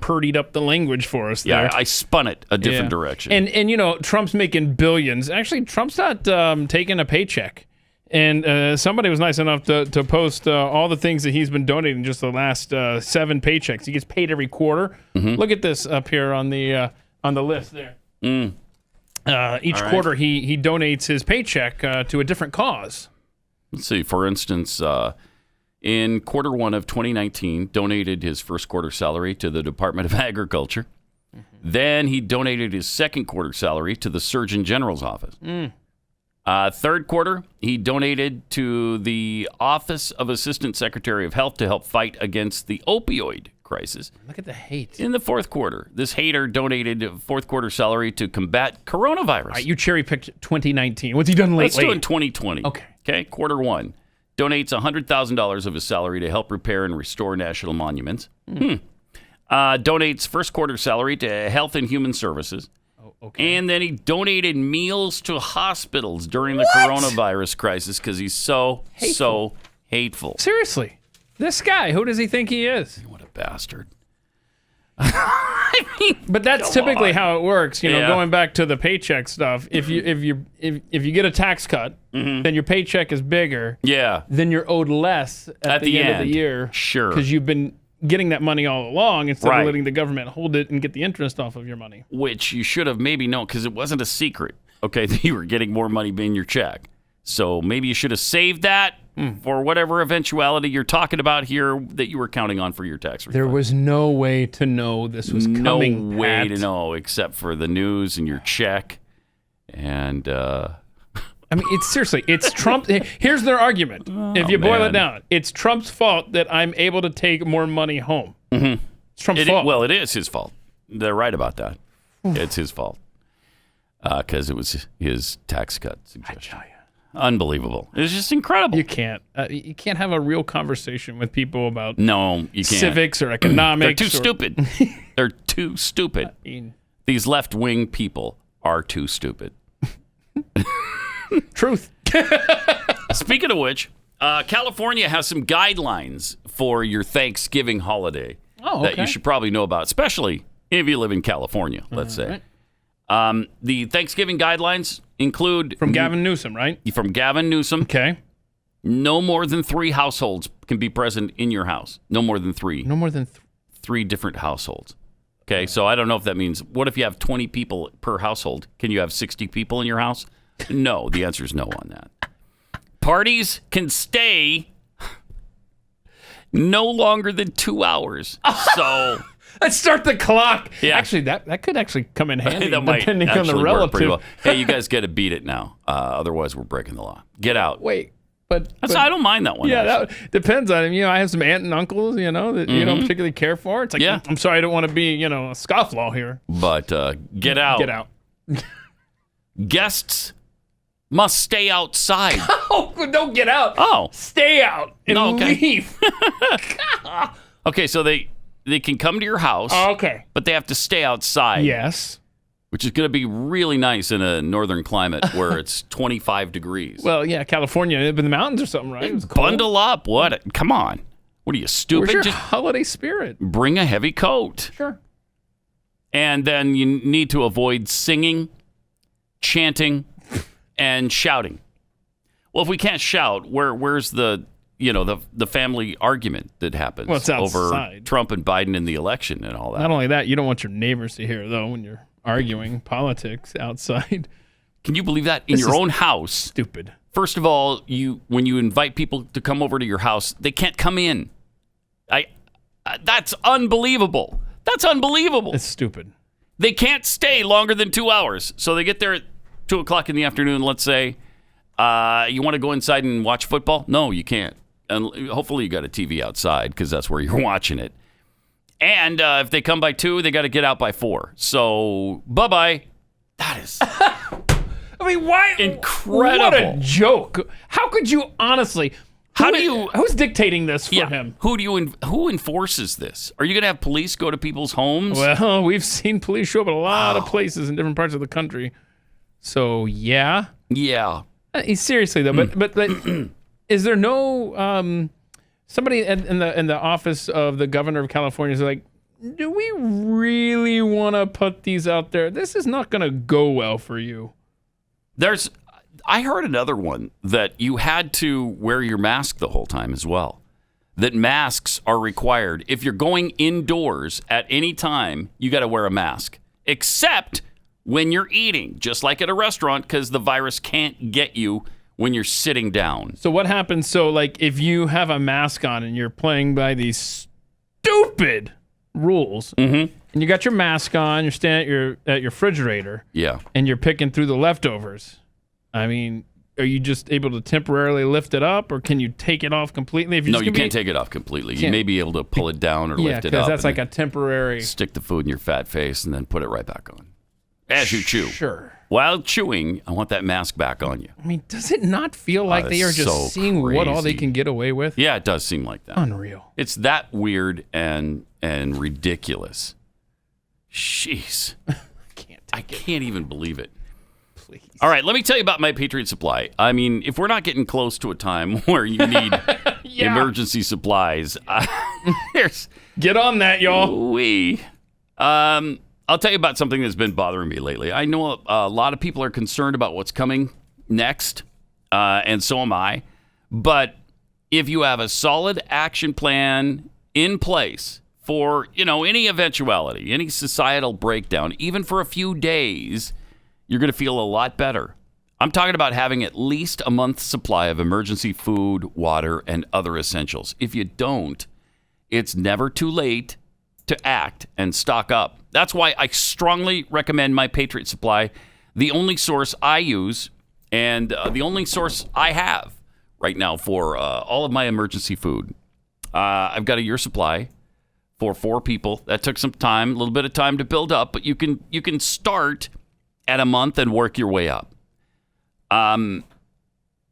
purdied up the language for us Yeah, there. I spun it a different direction. And Trump's making billions. Actually, Trump's not taking a paycheck. And somebody was nice enough to post all the things that he's been donating just the last 7 paychecks. He gets paid every quarter. Look at this up here on the list there. Each quarter, he donates his paycheck to a different cause. Let's see. For instance, in quarter 1 of 2019, donated his first quarter salary to the Department of Agriculture. Then he donated his second quarter salary to the Surgeon General's office. Third quarter, he donated to the Office of Assistant Secretary of Health to help fight against the opioid crisis. Look at the hate. In the fourth quarter, this hater donated fourth quarter salary to combat coronavirus. All right, you cherry-picked 2019. What's he done lately? Let's do in 2020. Okay, quarter one. Donates $100,000 of his salary to help repair and restore national monuments. Donates first quarter salary to Health and Human Services. Okay. And then he donated meals to hospitals during the coronavirus crisis because he's so hateful. Seriously. This guy, who does he think he is? What a bastard. But that's typically how it works, going back to the paycheck stuff. If you get a tax cut, then your paycheck is bigger. Yeah. Then you're owed less at the end of the year. Sure. Because you've been getting that money all along instead of letting the government hold it and get the interest off of your money. Which you should have maybe known because it wasn't a secret, that you were getting more money in your check. So maybe you should have saved that for whatever eventuality you're talking about here that you were counting on for your tax refund. There was no way to know this was coming. No way to know except for the news and your check. And I mean, it's Trump. Here's their argument. If you boil it down, it's Trump's fault that I'm able to take more money home. It's Trump's fault. Well, it is his fault. They're right about that. It's his fault because it was his tax cut suggestion. I tell you. Unbelievable. It's just incredible. You can't have a real conversation with people about you can't. Civics or economics. They're too stupid. They're too stupid. These left-wing people are too stupid. Truth. Speaking of which, California has some guidelines for your Thanksgiving holiday that you should probably know about, especially if you live in California, let's say. Right. The Thanksgiving guidelines include... From Gavin Newsom, right? From Gavin Newsom. Okay. No more than 3 households can be present in your house. No more than 3. No more than 3 different households. Okay, so I don't know if that means... What if you have 20 people per household? Can you have 60 people in your house? No, the answer is no on that. Parties can stay no longer than 2 hours. So... Let's start the clock. Yeah. Actually, that could actually come in handy depending on the relative. Well. Hey, you guys got to beat it now. Otherwise, we're breaking the law. Get out. But I don't mind that one. Yeah, that depends on him. I have some aunt and uncles, that you don't particularly care for. It's like, I'm sorry, I don't want to be, a scofflaw here. But get out. Get out. Guests must stay outside. Oh, don't get out. Oh. Stay out and leave. Okay, so they can come to your house. Okay. But they have to stay outside. Yes. Which is going to be really nice in a northern climate where it's 25 degrees. Well, yeah, California, in the mountains or something, right? Bundle up. What? Come on. What are you, stupid? Where's your holiday spirit? Bring a heavy coat. Sure. And then you need to avoid singing, chanting, and shouting. Well, if we can't shout, where's the family argument that happens over Trump and Biden in the election and all that? Not only that, you don't want your neighbors to hear, though, when you're arguing politics outside. Can you believe that? In your own house. Stupid. First of all, when you invite people to come over to your house, they can't come in. That's unbelievable. That's unbelievable. It's stupid. They can't stay longer than 2 hours. So they get there at 2 o'clock in the afternoon, let's say. You want to go inside and watch football? No, you can't. And hopefully you got a TV outside because that's where you're watching it. And if they come by 2, they got to get out by 4. So, bye-bye. That is... I mean, why? Incredible. What a joke. How could you honestly... Who's dictating this for him? Who enforces this? Are you going to have police go to people's homes? Well, we've seen police show up at a lot of places in different parts of the country. So, yeah. Yeah. Seriously, though, but is there no... somebody in the office of the governor of California is like, do we really want to put these out there? This is not going to go well for you. I heard another one that you had to wear your mask the whole time as well. That masks are required. If you're going indoors at any time, you got to wear a mask. Except when you're eating, just like at a restaurant, because the virus can't get you when you're sitting down. So what happens? So like if you have a mask on and you're playing by these stupid rules, and you got your mask on, you're standing at your refrigerator, yeah, and you're picking through the leftovers. I mean, are you just able to temporarily lift it up, or can you take it off completely? If No, you can't take it off completely. You may be able to pull it down or lift it up. Yeah, because that's like a temporary... Stick the food in your fat face and then put it right back on. As you chew. Sure. While chewing, I want that mask back on you. I mean, does it not feel like they are just seeing what all they can get away with? Yeah, it does seem like that. Unreal. It's that weird and ridiculous. Jeez. I can't even believe it. Please. All right, let me tell you about My Patriot Supply. I mean, if we're not getting close to a time where you need emergency supplies, get on that, y'all. I'll tell you about something that's been bothering me lately. I know a lot of people are concerned about what's coming next, and so am I. But if you have a solid action plan in place for, any eventuality, any societal breakdown, even for a few days, you're going to feel a lot better. I'm talking about having at least a month's supply of emergency food, water, and other essentials. If you don't, it's never too late to act and stock up. That's why I strongly recommend My Patriot Supply, the only source I use and the only source I have right now for all of my emergency food. I've got a year supply for 4 people. That took some time, a little bit of time to build up, but you can start at a month and work your way up.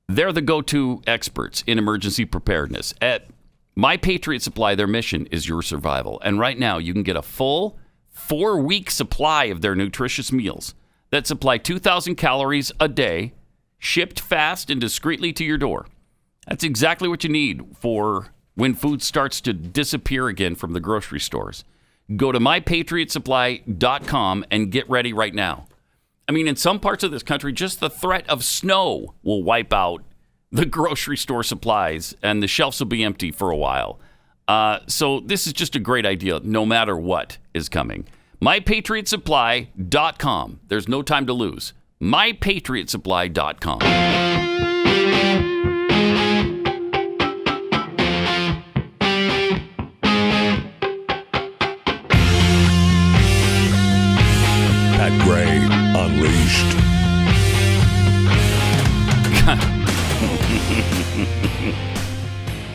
They're the go-to experts in emergency preparedness. At My Patriot Supply, their mission is your survival. And right now, you can get a full 4-week supply of their nutritious meals that supply 2,000 calories a day, shipped fast and discreetly to your door. That's exactly what you need for when food starts to disappear again from the grocery stores. Go to mypatriotsupply.com and get ready right now. I mean, in some parts of this country, just the threat of snow will wipe out the grocery store supplies, and the shelves will be empty for a while. So this is just a great idea, no matter what is coming. MyPatriotSupply.com. There's no time to lose. MyPatriotSupply.com. Pat Gray Unleashed.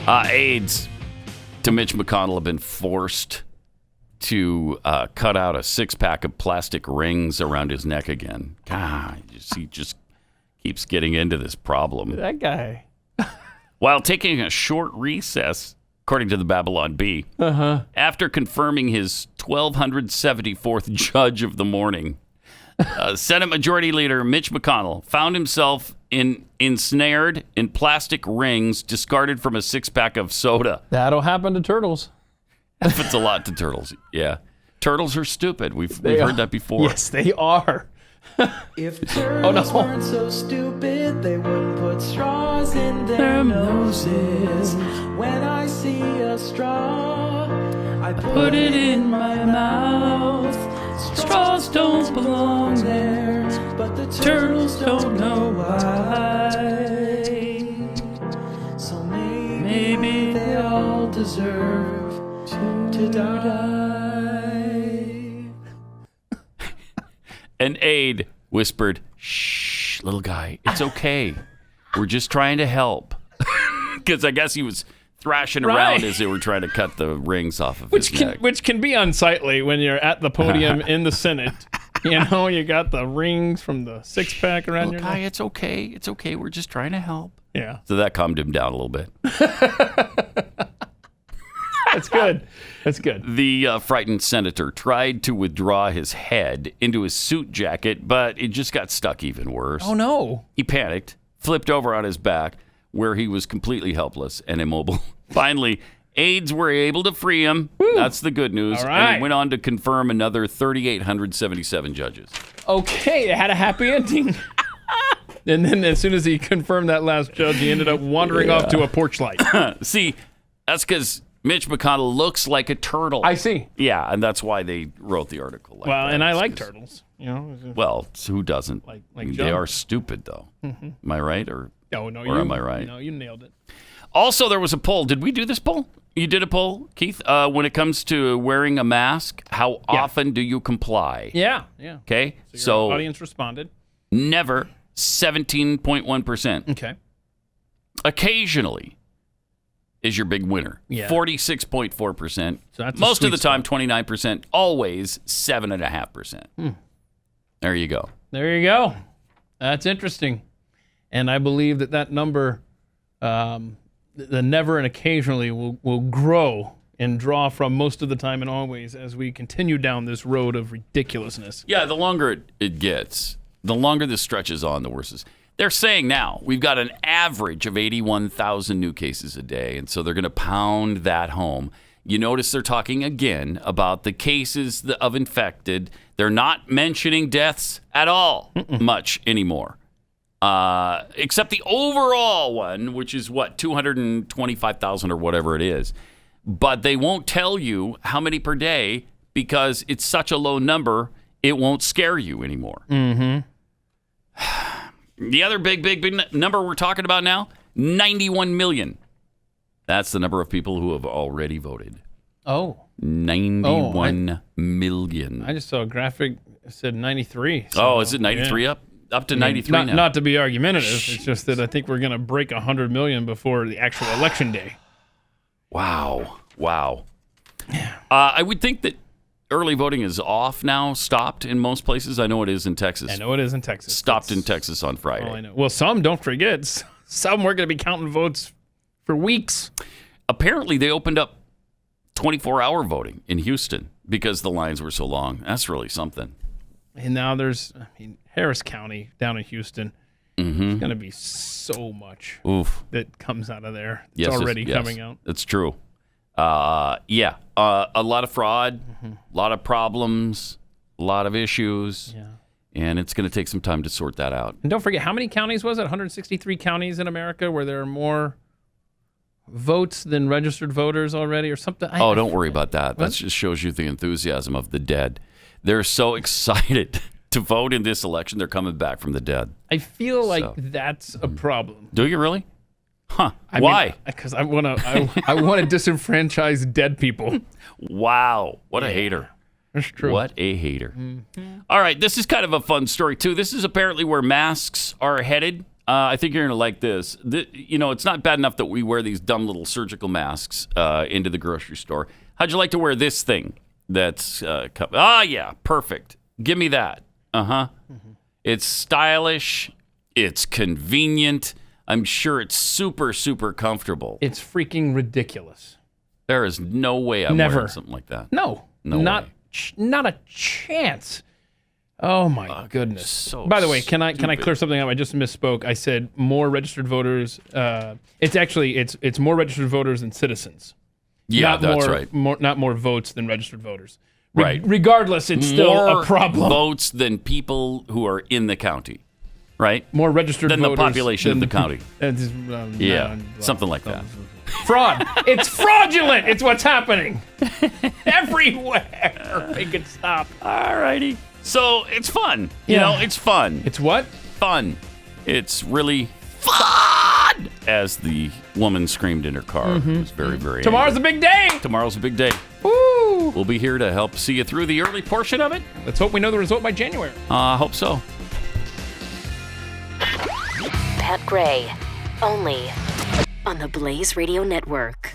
Aides to Mitch McConnell have been forced to cut out a 6-pack of plastic rings around his neck again. God, he just keeps getting into this problem. That guy. While taking a short recess, according to the Babylon Bee, after confirming his 1,274th judge of the morning, Senate Majority Leader Mitch McConnell found himself ensnared in plastic rings discarded from a 6-pack of soda. That'll happen to turtles. Happens a lot to turtles. Yeah, turtles are stupid. We've heard that before. Yes, they are. If turtles weren't so stupid, they wouldn't put straws in their noses. When I see a straw, I put it in my mouth. Straws don't belong there, but the turtles don't know why. So maybe they all deserve to die. An aide whispered, "Shh, little guy, it's okay. We're just trying to help." Because I guess he was thrashing around as they were trying to cut the rings off of his neck. Which can be unsightly when you're at the podium in the Senate. You got the rings from the 6-pack around your neck. It's okay. It's okay. We're just trying to help. Yeah. So that calmed him down a little bit. That's good. That's good. The frightened senator tried to withdraw his head into his suit jacket, but it just got stuck even worse. Oh, no. He panicked, flipped over on his back, where he was completely helpless and immobile. Finally, aides were able to free him. Woo. That's the good news. All right. And he went on to confirm another 3,877 judges. Okay, it had a happy ending. And then as soon as he confirmed that last judge, he ended up wandering off to a porch light. See, that's because Mitch McConnell looks like a turtle. I see. Yeah, and that's why they wrote the article. Like well, that. and I like turtles. Well, who doesn't? Like they are stupid, though. Mm-hmm. Am I right? Or am I right? No, you nailed it. Also, there was a poll. Did we do this poll? You did a poll, Keith? When it comes to wearing a mask, how often do you comply? Yeah. Okay, so your audience responded. Never 17.1%. Okay. Occasionally is your big winner. Yeah. 46.4%. So that's a most of sweet the time, 29%. Always 7.5%. There you go. There you go. That's interesting. And I believe that number, the never and occasionally, will grow and draw from most of the time and always as we continue down this road of ridiculousness. Yeah, the longer it gets, the longer this stretches on, the worse it is. They're saying now we've got an average of 81,000 new cases a day, and so they're going to pound that home. You notice they're talking again about the cases of infected. They're not mentioning deaths at all much anymore, except the overall one, which is 225,000 or whatever it is. But they won't tell you how many per day because it's such a low number, it won't scare you anymore. Mm-hmm. The other big number we're talking about now, 91 million. That's the number of people who have already voted. Oh. 91 million. I just saw a graphic that said 93. So, is it 93 up? Up to 93 now. Not to be argumentative. It's just that I think we're going to break 100 million before the actual election day. Wow. I would think that early voting is off now, stopped in most places. I know it is in Texas. Stopped in Texas on Friday. All I know. Well, some, don't forget, some we're going to be counting votes for weeks. Apparently, they opened up 24-hour voting in Houston because the lines were so long. That's really something. And now there's, Harris County down in Houston. There's going to be so much that comes out of there. It's already coming out. It's true. A lot of fraud, a lot of problems, a lot of issues, and it's going to take some time to sort that out. And don't forget, how many counties was it? 163 counties in America where there are more votes than registered voters already or something? Don't worry about that. That just shows you the enthusiasm of the dead. They're so excited to vote in this election. They're coming back from the dead. I feel like that's a problem. Do you really? Huh. Why? Because I want to disenfranchise dead people. Wow. What a hater. That's true. What a hater. All right. This is kind of a fun story, too. This is apparently where masks are headed. I think you're going to like this. It's not bad enough that we wear these dumb little surgical masks into the grocery store. How'd you like to wear this thing? That's perfect. Give me that. It's stylish. It's convenient. I'm sure it's super, super comfortable. It's freaking ridiculous. There is no way I'm wearing something like that. No not a chance. Oh my goodness. So By the way, can I clear something up? I just misspoke. I said more registered voters. It's more registered voters than citizens. Yeah, that's right. Not more votes than registered voters. Right. Regardless, it's still more a problem. Votes than people who are in the county. Right? More registered than voters the population of the county. Something like that. Fraud. It's fraudulent. It's what's happening everywhere. Make it stop. All righty. So it's fun. It's fun. It's what? Fun. It's really fun, as the woman screamed in her car. It was very, very Tomorrow's a big day. Tomorrow's a big day. Woo! We'll be here to help see you through the early portion of it. Let's hope we know the result by January. I hope so. Pat Gray, only on the Blaze Radio Network.